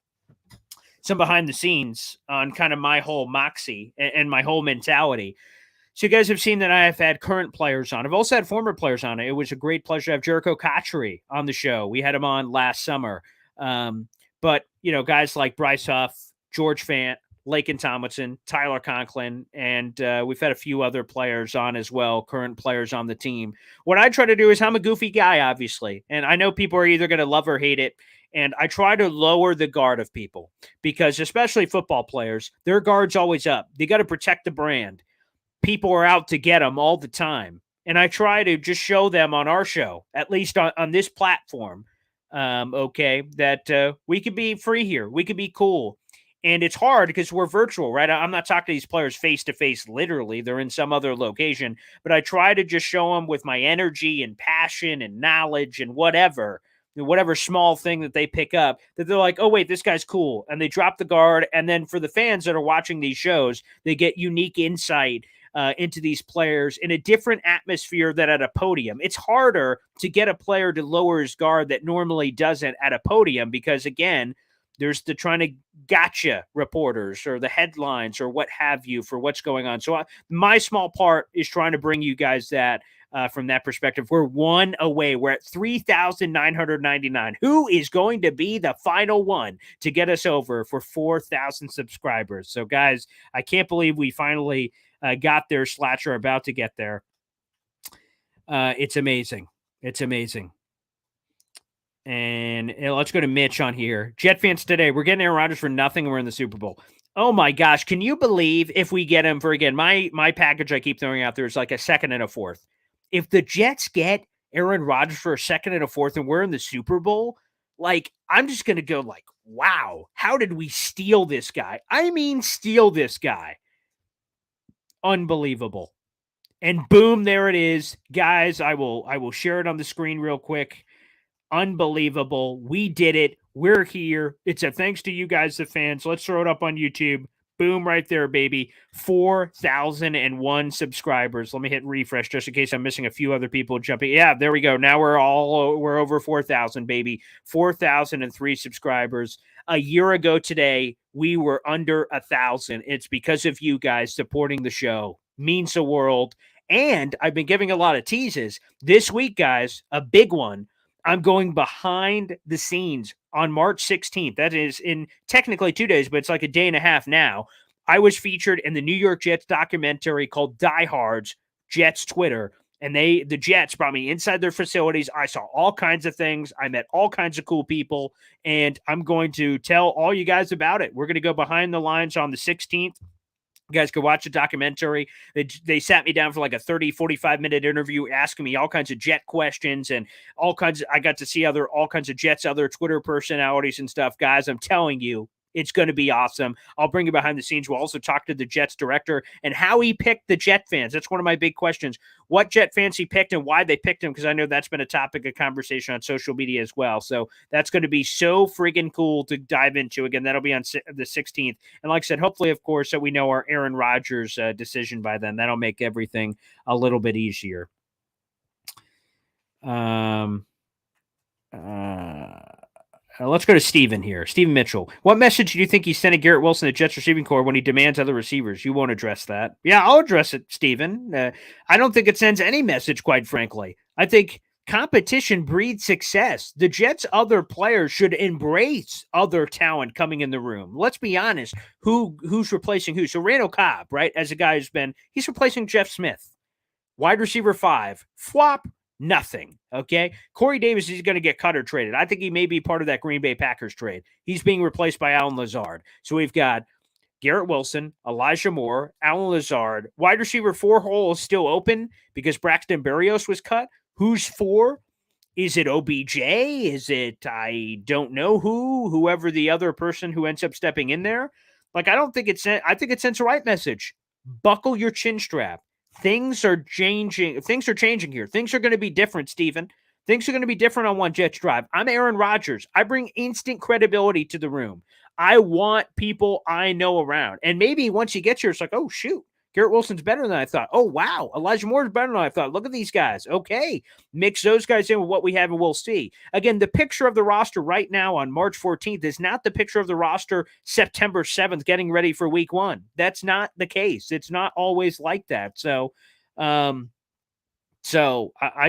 some behind the scenes on kind of my whole moxie and my whole mentality. So you guys have seen that I have had current players on. I've also had former players on. It was a great pleasure to have Jericho Cotchery on the show. We had him on last summer. But, guys like Bryce Huff, George Fant, Laken Tomlinson, Tyler Conklin, and we've had a few other players on as well, current players on the team. What I try to do is I'm a goofy guy, obviously, and I know people are either going to love or hate it, and I try to lower the guard of people because especially football players, their guard's always up. They got to protect the brand. People are out to get them all the time, and I try to just show them on our show, at least on this platform, that we could be free here. We could be cool. And it's hard because we're virtual, right? I'm not talking to these players face to face, literally. They're in some other location, but I try to just show them with my energy and passion and knowledge and whatever small thing that they pick up, that they're like, oh, wait, this guy's cool. And they drop the guard. And then for the fans that are watching these shows, they get unique insight into these players in a different atmosphere than at a podium. It's harder to get a player to lower his guard that normally doesn't at a podium because, again, there's the trying to gotcha reporters or the headlines or what have you for what's going on. So my small part is trying to bring you guys that from that perspective. We're 1 away. We're at 3,999. Who is going to be the final one to get us over for 4,000 subscribers? So, guys, I can't believe we finally got there / are about to get there. It's amazing. It's amazing. And let's go to Mitch on here. Jet fans today, we're getting Aaron Rodgers for nothing and we're in the Super Bowl. Oh my gosh. Can you believe if we get him for, again, my package I keep throwing out there is like a second and a fourth. If the Jets get Aaron Rodgers for a second and a fourth and we're in the Super Bowl, Like, I'm just going to go like, wow, how did we steal this guy? I mean, steal this guy. Unbelievable. And boom, there it is. Guys, I will share it on the screen real quick. Unbelievable. We did it. We're here. It's a thanks to you guys, the fans. Let's throw it up on YouTube. Boom, right there, baby. 4,001 subscribers. Let me hit refresh just in case I'm missing a few other people jumping. Yeah, there we go. Now we're over 4,000, baby. 4,003 subscribers. A year ago today, we were under 1,000. It's because of you guys supporting the show. Means the world. And I've been giving a lot of teases. This week, guys, a big one. I'm going behind the scenes on March 16th. That is in technically 2 days, but it's like a day and a half now. I was featured in the New York Jets documentary called Die Hard's Jets Twitter. And the Jets brought me inside their facilities. I saw all kinds of things. I met all kinds of cool people. And I'm going to tell all you guys about it. We're going to go behind the lines on the 16th. You guys could watch the documentary. They sat me down for like a 30, 45-minute interview asking me all kinds of Jet questions and all kinds of, I got to see all kinds of Jets, other Twitter personalities and stuff. Guys, I'm telling you, it's going to be awesome. I'll bring you behind the scenes. We'll also talk to the Jets director and how he picked the Jet fans. That's one of my big questions. What Jet fans he picked and why they picked him, because I know that's been a topic of conversation on social media as well. So that's going to be so friggin' cool to dive into. Again, that'll be on the 16th. And like I said, hopefully, of course, that we know our Aaron Rodgers decision by then. That'll make everything a little bit easier. Let's go to Steven here. Steven Mitchell. What message do you think he's sending Garrett Wilson to Jets receiving corps when he demands other receivers? You won't address that. Yeah, I'll address it, Steven. I don't think it sends any message, quite frankly. I think competition breeds success. The Jets' other players should embrace other talent coming in the room. Let's be honest. Who's replacing who? So Randall Cobb, right, as a guy he's replacing Jeff Smith. Wide receiver 5. Flop. Nothing. Okay. Corey Davis is going to get cut or traded. I think he may be part of that Green Bay Packers trade. He's being replaced by Alan Lazard. So we've got Garrett Wilson, Elijah Moore, Alan Lazard. Wide receiver 4 hole is still open because Braxton Berrios was cut. Who's 4? Is it OBJ? Is it, I don't know whoever the other person who ends up stepping in there? Like, I think it sends the right message. Buckle your chin strap. Things are changing. Things are changing here. Things are going to be different, Steven. Things are going to be different on One Jets Drive. I'm Aaron Rodgers. I bring instant credibility to the room. I want people I know around. And maybe once you get here, it's like, oh, shoot. Garrett Wilson's better than I thought. Oh, wow. Elijah Moore's better than I thought. Look at these guys. Okay. Mix those guys in with what we have and we'll see. Again, the picture of the roster right now on March 14th is not the picture of the roster September 7th getting ready for week 1. That's not the case. It's not always like that. So I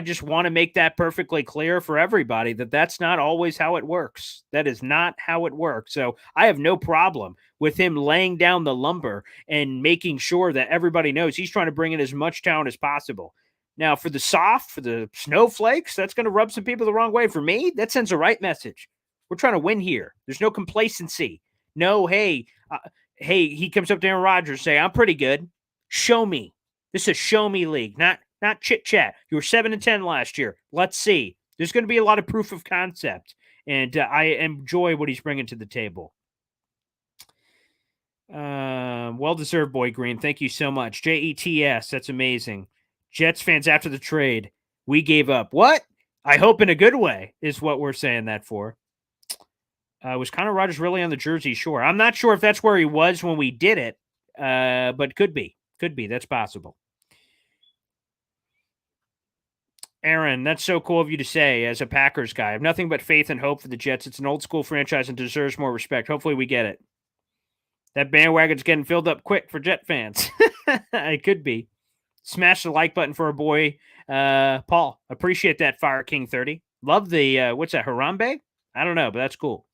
just want to make that perfectly clear for everybody that that's not always how it works. That is not how it works. So I have no problem with him laying down the lumber and making sure that everybody knows he's trying to bring in as much talent as possible. Now, for the snowflakes, that's going to rub some people the wrong way. For me, that sends the right message. We're trying to win here. There's no complacency. No, hey, he comes up to Aaron Rodgers, say, I'm pretty good. Show me. This is a show me league, not chit chat. You were 7-10 last year. Let's see. There's going to be a lot of proof of concept, and I enjoy what he's bringing to the table. Well-deserved, Boy Green. Thank you so much. JETS, that's amazing. Jets fans after the trade, we gave up. What? I hope in a good way is what we're saying that for. Was Connor Rodgers really on the jersey? Sure. I'm not sure if that's where he was when we did it, but could be. Could be. That's possible. Aaron, that's so cool of you to say as a Packers guy. I have nothing but faith and hope for the Jets. It's an old school franchise and deserves more respect. Hopefully we get it. That bandwagon's getting filled up quick for Jet fans. It could be. Smash the like button for our boy, Paul. Appreciate that, Fire King 30. Love the, what's that, Harambe? I don't know, but that's cool.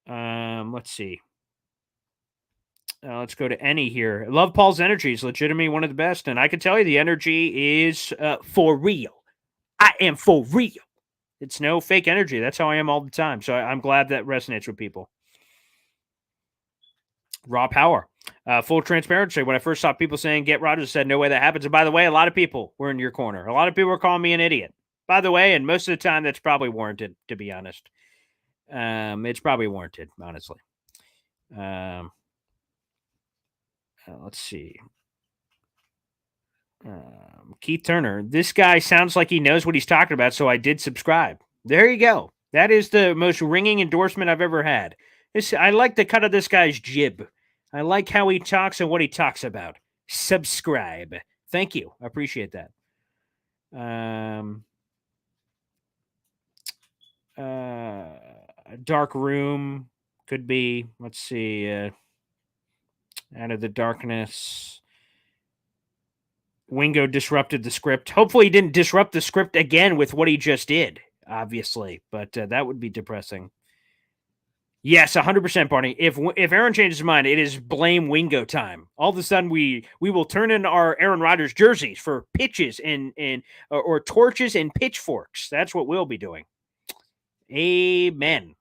Let's see. Let's go to Any here. I love Paul's energy. He's legitimately one of the best. And I can tell you the energy is for real. I am for real. It's no fake energy. That's how I am all the time. So I'm glad that resonates with people. Raw power. Full transparency. When I first saw people saying get Rodgers, I said no way that happens. And by the way, a lot of people were in your corner. A lot of people were calling me an idiot. By the way, and most of the time that's probably warranted, to be honest. It's probably warranted, honestly. Let's see. Keith Turner. This guy sounds like he knows what he's talking about, so I did subscribe. There you go. That is the most ringing endorsement I've ever had. I like the cut of this guy's jib. I like how he talks and what he talks about. Subscribe. Thank you. I appreciate that. Dark Room could be. Let's see. Out of the Darkness. Wingo disrupted the script. Hopefully he didn't disrupt the script again with what he just did, obviously. But that would be depressing. Yes, 100%, Barney. If Aaron changes his mind, it is blame Wingo time. All of a sudden, we will turn in our Aaron Rodgers jerseys for pitches or torches and pitchforks. That's what we'll be doing. Amen.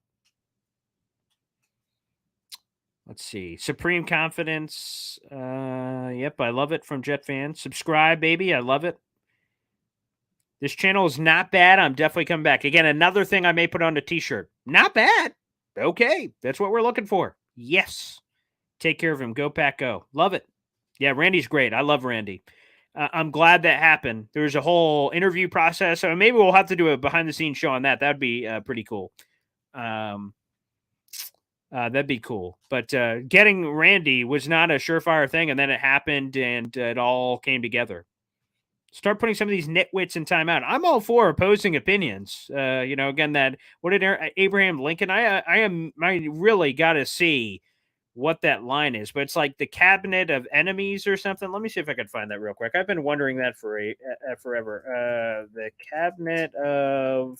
Let's see. Supreme Confidence. Yep, I love it from Jet fans. Subscribe, baby. I love it. This channel is not bad. I'm definitely coming back. Again, another thing I may put on a t-shirt. Not bad. Okay. That's what we're looking for. Yes. Take care of him. Go Pack Go. Love it. Yeah, Randy's great. I love Randy. I'm glad that happened. There's a whole interview process. So maybe we'll have to do a behind-the-scenes show on that. That'd be pretty cool. That'd be cool. But getting Randy was not a surefire thing, and then it happened, and it all came together. Start putting some of these nitwits in timeout. I'm all for opposing opinions. Again, what did Abraham Lincoln? I really got to see what that line is, but it's like the cabinet of enemies or something. Let me see if I can find that real quick. I've been wondering that for forever. The cabinet of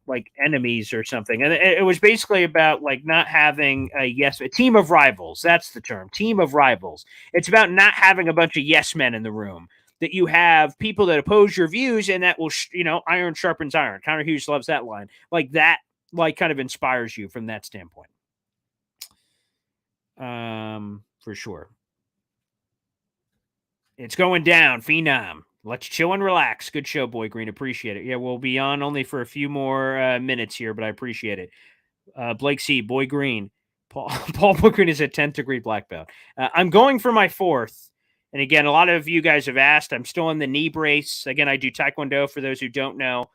like enemies or something, and it was basically about like not having a team of rivals. That's the term, team of rivals. It's about not having a bunch of yes men in the room, that you have people that oppose your views, and that will iron sharpens iron. Connor Hughes loves that line. Like that kind of inspires you from that standpoint. For sure. It's going down, Phenom. Let's chill and relax. Good show, Boy Green. Appreciate it. Yeah, we'll be on only for a few more minutes here, but I appreciate it. Blake C., Boy Green. Paul Boy Green is a 10th degree black belt. I'm going for my 4th. And again, a lot of you guys have asked. I'm still in the knee brace. Again, I do Taekwondo for those who don't know.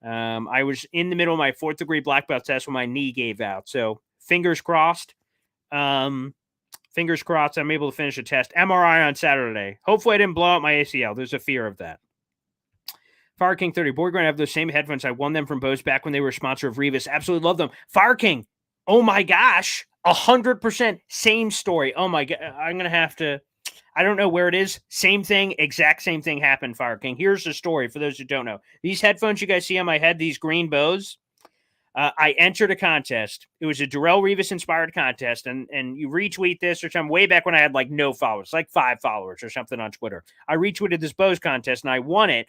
I was in the middle of my 4th degree black belt test when my knee gave out. So fingers crossed. Fingers crossed I'm able to finish the test. MRI on Saturday. Hopefully I didn't blow out my ACL. There's a fear of that. Fire King 30. Boy, I have those same headphones. I won them from Bose back when they were a sponsor of Revis. Absolutely love them. Fire King. Oh my gosh. 100% same story. Oh my God. I'm going to have to. I don't know where it is. Same thing. Exact same thing happened, Fire King. Here's the story for those who don't know. These headphones you guys see on my head, these green bows. I entered a contest. It was a Darrelle Revis inspired contest, and you retweet this or something way back when I had like no followers, like 5 followers or something on Twitter. I retweeted this Bose contest and I won it.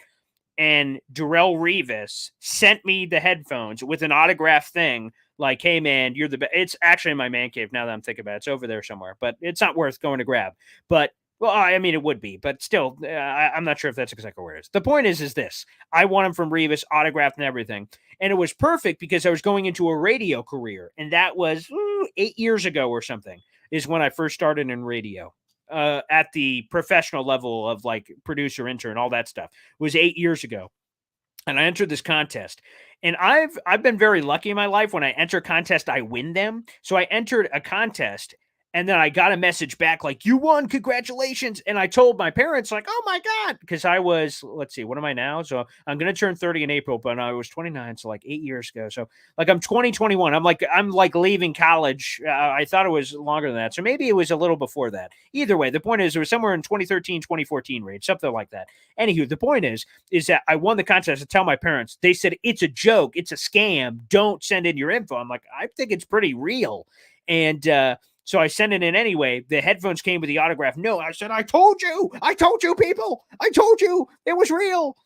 And Darrelle Revis sent me the headphones with an autograph thing like, hey man, you're the best. It's actually in my man cave now that I'm thinking about it. It's over there somewhere, but it's not worth going to grab. But well, I mean, it would be, but still, I'm not sure if that's exactly where it is. The point is this. I won him from Revis, autographed and everything. And it was perfect because I was going into a radio career. And that was 8 years ago or something is when I first started in radio at the professional level of like producer, intern, all that stuff. It was 8 years ago. And I entered this contest. And I've been very lucky in my life. When I enter a contest, I win them. So I entered a contest. And then I got a message back like, you won, congratulations. And I told my parents like, oh my God, because I was, let's see, what am I now? So I'm going to turn 30 in April, but I was 29. So like 8 years ago. So like I'm 2021. I'm like leaving college. I thought it was longer than that. So maybe it was a little before that. Either way, the point is it was somewhere in 2013, 2014 range, something like that. Anywho, the point is that I won the contest to tell my parents. They said, it's a joke. It's a scam. Don't send in your info. I'm like, I think it's pretty real. And, so I sent it in anyway. The headphones came with the autograph. No, I said, I told you, people. I told you it was real.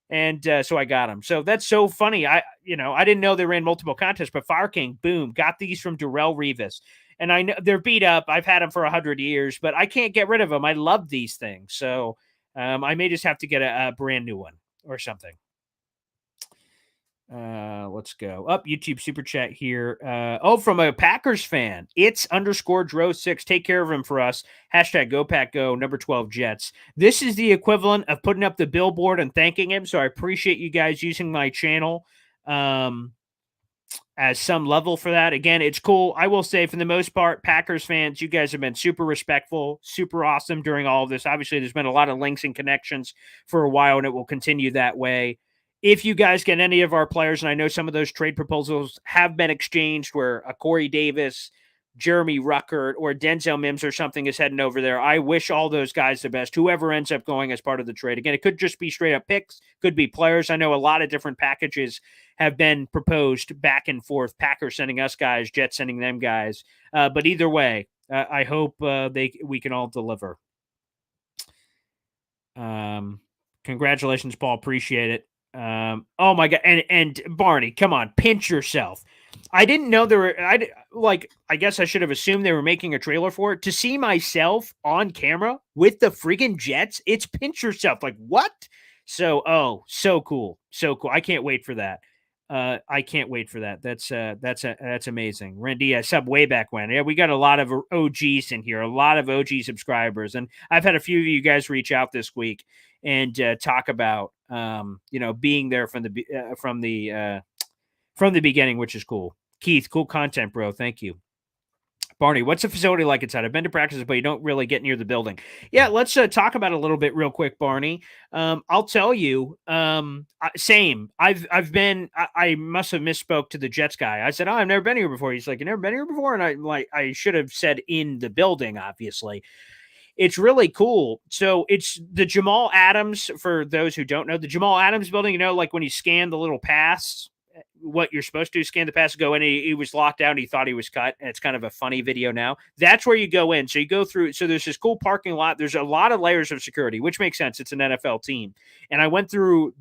And so I got them. So that's so funny. I didn't know they ran multiple contests, but Fire King, boom, got these from Darrelle Revis. And I know they're beat up. I've had them for 100 years, but I can't get rid of them. I love these things. So I may just have to get a brand new one or something. Let's go up YouTube super chat here. From a Packers fan, it's _Dro6. Take care of him for us. Hashtag Go Pack Go, number 12 Jets. This is the equivalent of putting up the billboard and thanking him. So I appreciate you guys using my channel as some level for that. Again, it's cool. I will say, for the most part, Packers fans, you guys have been super respectful, super awesome during all of this. Obviously, there's been a lot of links and connections for a while, and it will continue that way. If you guys get any of our players, and I know some of those trade proposals have been exchanged where a Corey Davis, Jeremy Ruckert, or Denzel Mims or something is heading over there, I wish all those guys the best, whoever ends up going as part of the trade. Again, it could just be straight up picks, could be players. I know a lot of different packages have been proposed back and forth, Packers sending us guys, Jets sending them guys. But either way, I hope we can all deliver. Congratulations, Paul. Appreciate it. Oh my God. And Barney, come on, pinch yourself. I didn't know there were, I guess I should have assumed they were making a trailer for it. To see myself on camera with the friggin' Jets, it's pinch yourself. Like, what? So, so cool. So cool. I can't wait for that. I can't wait for that. That's amazing. Randy, sub way back when. Yeah, we got a lot of OGs in here, a lot of OG subscribers. And I've had a few of you guys reach out this week and talk about, being there from the beginning, which is cool. Keith, cool content, bro. Thank you. Barney, what's the facility like inside? I've been to practices, but you don't really get near the building. Yeah, let's talk about it a little bit real quick, Barney. I'll tell you, same. I've been, I must have misspoke to the Jets guy. I said, I've never been here before. He's like, you never been here before? And I should have said in the building, obviously. It's really cool. So it's the Jamal Adams, for those who don't know, the Jamal Adams building, like when you scan the little pass, what you're supposed to scan the pass, go in, he was locked down. He thought he was cut. And it's kind of a funny video now. That's where you go in. So you go through. So there's this cool parking lot. There's a lot of layers of security, which makes sense. It's an NFL team. And I went through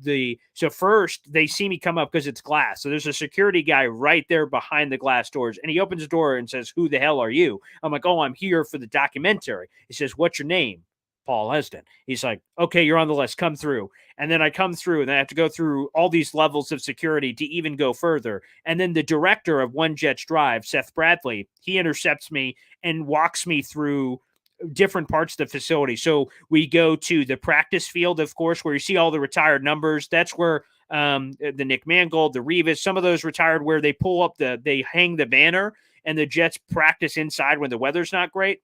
so first they see me come up because it's glass. So there's a security guy right there behind the glass doors. And he opens the door and says, "Who the hell are you?" I'm like, "Oh, I'm here for the documentary." He says, "What's your name?" Paul Heston. He's like, "Okay, you're on the list. Come through." And then I come through, and I have to go through all these levels of security to even go further. And then the director of One Jets Drive, Seth Bradley, he intercepts me and walks me through different parts of the facility. So we go to the practice field, of course, where you see all the retired numbers. That's where the Nick Mangold, the Revis, some of those retired, where they pull up they hang the banner, and the Jets practice inside when the weather's not great.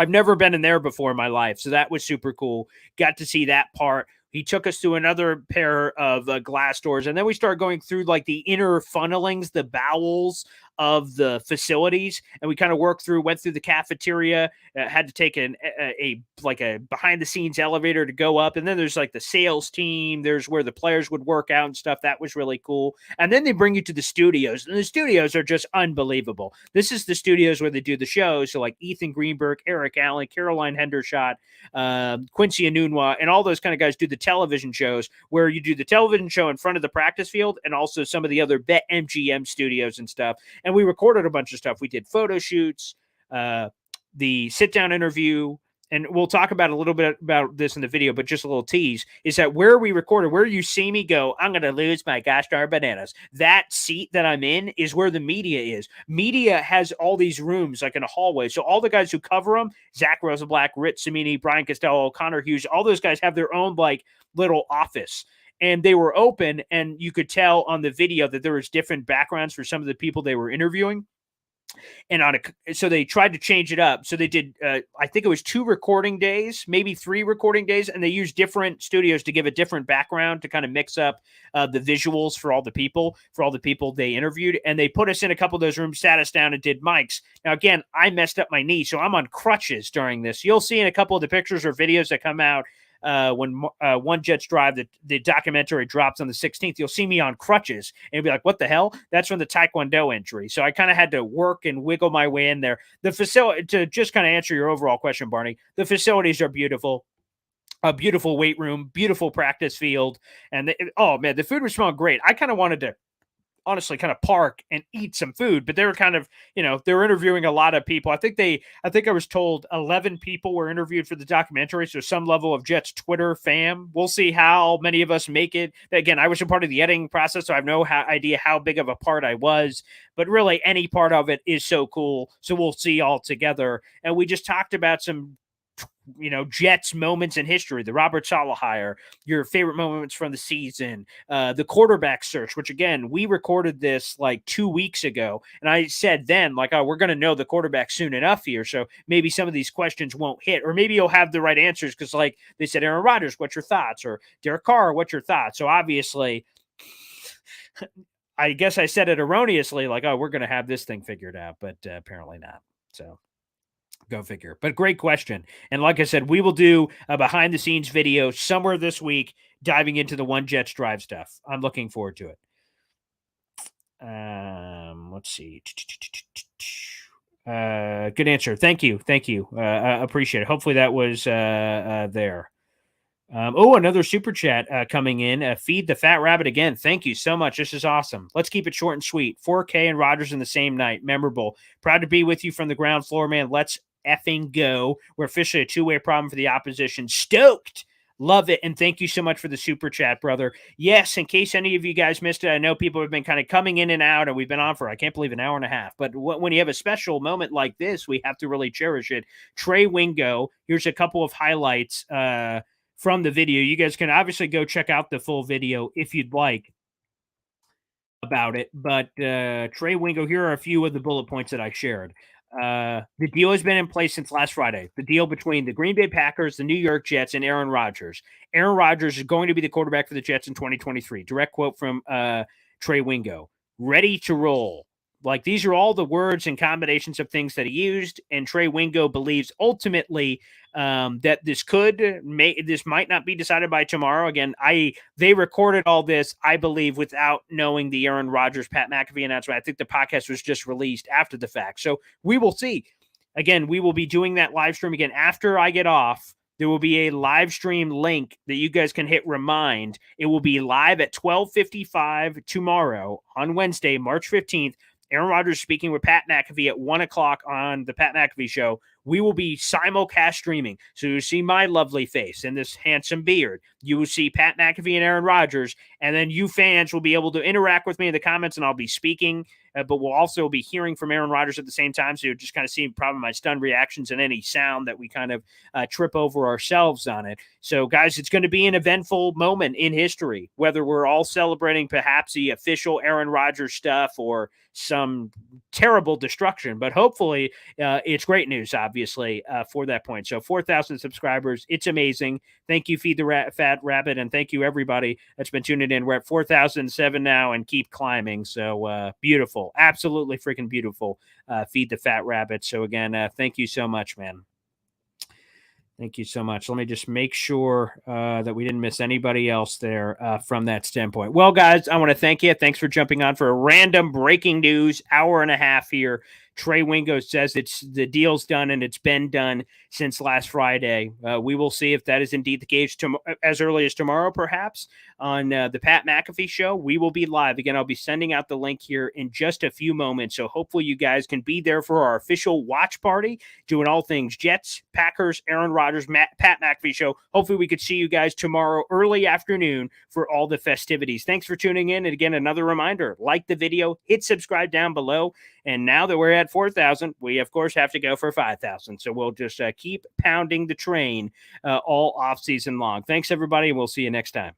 I've never been in there before in my life, so that was super cool. Got to see that part. He took us to another pair of glass doors, and then we started going through like the inner funnelings, the bowels of the facilities, and we kind of went through the cafeteria, had to take a behind the scenes elevator to go up, and then there's like the sales team, there's where the players would work out and stuff. That was really cool. And then they bring you to the studios, and the studios are just unbelievable. This is the studios where they do the shows, so like Ethan Greenberg, Eric Allen, Caroline Hendershot, Quincy Enunwa, and all those kind of guys do the television shows, where you do the television show in front of the practice field, and also some of the other BetMGM studios and stuff. And we recorded a bunch of stuff. We did photo shoots, the sit-down interview, and we'll talk about a little bit about this in the video, but just a little tease, is that where we recorded, where you see me go, I'm going to lose my gosh darn bananas. That seat that I'm in is where the media is. Media has all these rooms, like in a hallway. So all the guys who cover them, Zach Rosenblatt, Rich Cimini, Brian Costello, Connor Hughes, all those guys have their own like little office. And they were open, and you could tell on the video that there was different backgrounds for some of the people they were interviewing. And so they tried to change it up. So they did, I think it was 2 recording days, maybe 3 recording days, and they used different studios to give a different background to kind of mix up the visuals for all the people they interviewed. And they put us in a couple of those rooms, sat us down, and did mics. Now, again, I messed up my knee, so I'm on crutches during this. You'll see in a couple of the pictures or videos that come out when One Jets Drive, the documentary drops on the 16th, you'll see me on crutches and you'll be like, what the hell? That's from the Taekwondo injury. So I kind of had to work and wiggle my way in there. The facility, to just kind of answer your overall question, Barney, the facilities are beautiful. A beautiful weight room, beautiful practice field. And oh man, the food was smelling great. I kind of wanted to honestly kind of park and eat some food, but they were kind of, they were interviewing a lot of people. I think I was told 11 people were interviewed for the documentary. So some level of Jets Twitter fam. We'll see how many of us make it. Again, I was a part of the editing process, so I have no idea how big of a part I was, but really any part of it is so cool. So we'll see all together. And we just talked about some Jets moments in history, the Robert Saleh hire, your favorite moments from the season, the quarterback search, which again, we recorded this like 2 weeks ago. And I said then, like, oh, we're going to know the quarterback soon enough here. So maybe some of these questions won't hit, or maybe you'll have the right answers. Cause like they said, Aaron Rodgers, what's your thoughts? Or Derek Carr, what's your thoughts? So obviously, I guess I said it erroneously, like, oh, we're going to have this thing figured out, but apparently not. So go figure. But great question. And like I said, we will do a behind the scenes video somewhere this week diving into the One Jets Drive stuff. I'm looking forward to it. Let's see. Good answer. Thank you. Appreciate it. Hopefully that was there. Another super chat coming in. Feed the Fat Rabbit again. Thank you so much. This is awesome. Let's keep it short and sweet. 4K and Rodgers in the same night. Memorable. Proud to be with you from the ground floor, man. Let's effing go. We're officially a two-way problem for the opposition. Stoked. Love it. And thank you so much for the super chat, brother. Yes, in case any of you guys missed it, I know people have been kind of coming in and out, and we've been on for, I can't believe, an hour and a half. But when you have a special moment like this, we have to really cherish it. Trey Wingo, here's a couple of highlights from the video. You guys can obviously go check out the full video if you'd like about it. But Trey Wingo, here are a few of the bullet points that I shared. The deal has been in place since last Friday. The deal between the Green Bay Packers, the New York Jets, and Aaron Rodgers. Aaron Rodgers is going to be the quarterback for the Jets in 2023. Direct quote from Trey Wingo. Ready to roll. Like, these are all the words and combinations of things that he used, and Trey Wingo believes ultimately that this might not be decided by tomorrow. Again, they recorded all this, I believe, without knowing the Aaron Rodgers, Pat McAfee announcement. I think the podcast was just released after the fact. So we will see. Again, we will be doing that live stream again after I get off. There will be a live stream link that you guys can hit remind. It will be live at 12:55 tomorrow on Wednesday, March 15th. Aaron Rodgers speaking with Pat McAfee at 1 o'clock on the Pat McAfee show. We will be simulcast streaming. So you see my lovely face and this handsome beard. You will see Pat McAfee and Aaron Rodgers, and then you fans will be able to interact with me in the comments, and I'll be speaking, but we'll also be hearing from Aaron Rodgers at the same time. So you'll just kind of see probably my stunned reactions and any sound that we kind of trip over ourselves on it. So, guys, it's going to be an eventful moment in history, whether we're all celebrating perhaps the official Aaron Rodgers stuff or some terrible destruction. But hopefully it's great news, obviously, for that point. So 4,000 subscribers. It's amazing. Thank you, Feed the Fat Rabbit, and thank you, everybody that's been tuning in. We're at 4,007 now and keep climbing. So beautiful. Absolutely freaking beautiful. Feed the Fat Rabbit. So, again, thank you so much, man. Thank you so much. Let me just make sure that we didn't miss anybody else there from that standpoint. Well, guys, I want to thank you. Thanks for jumping on for a random breaking news hour and a half here. Trey Wingo says the deal's done and it's been done since last Friday. We will see if that is indeed the case as early as tomorrow, perhaps, on the Pat McAfee show. We will be live. Again, I'll be sending out the link here in just a few moments. So hopefully you guys can be there for our official watch party, doing all things Jets, Packers, Aaron Rodgers, Pat McAfee show. Hopefully we could see you guys tomorrow early afternoon for all the festivities. Thanks for tuning in. And again, another reminder, like the video, hit subscribe down below. And now that we're at 4,000, we, of course, have to go for 5,000. So we'll just keep pounding the train all off season long. Thanks, everybody, and we'll see you next time.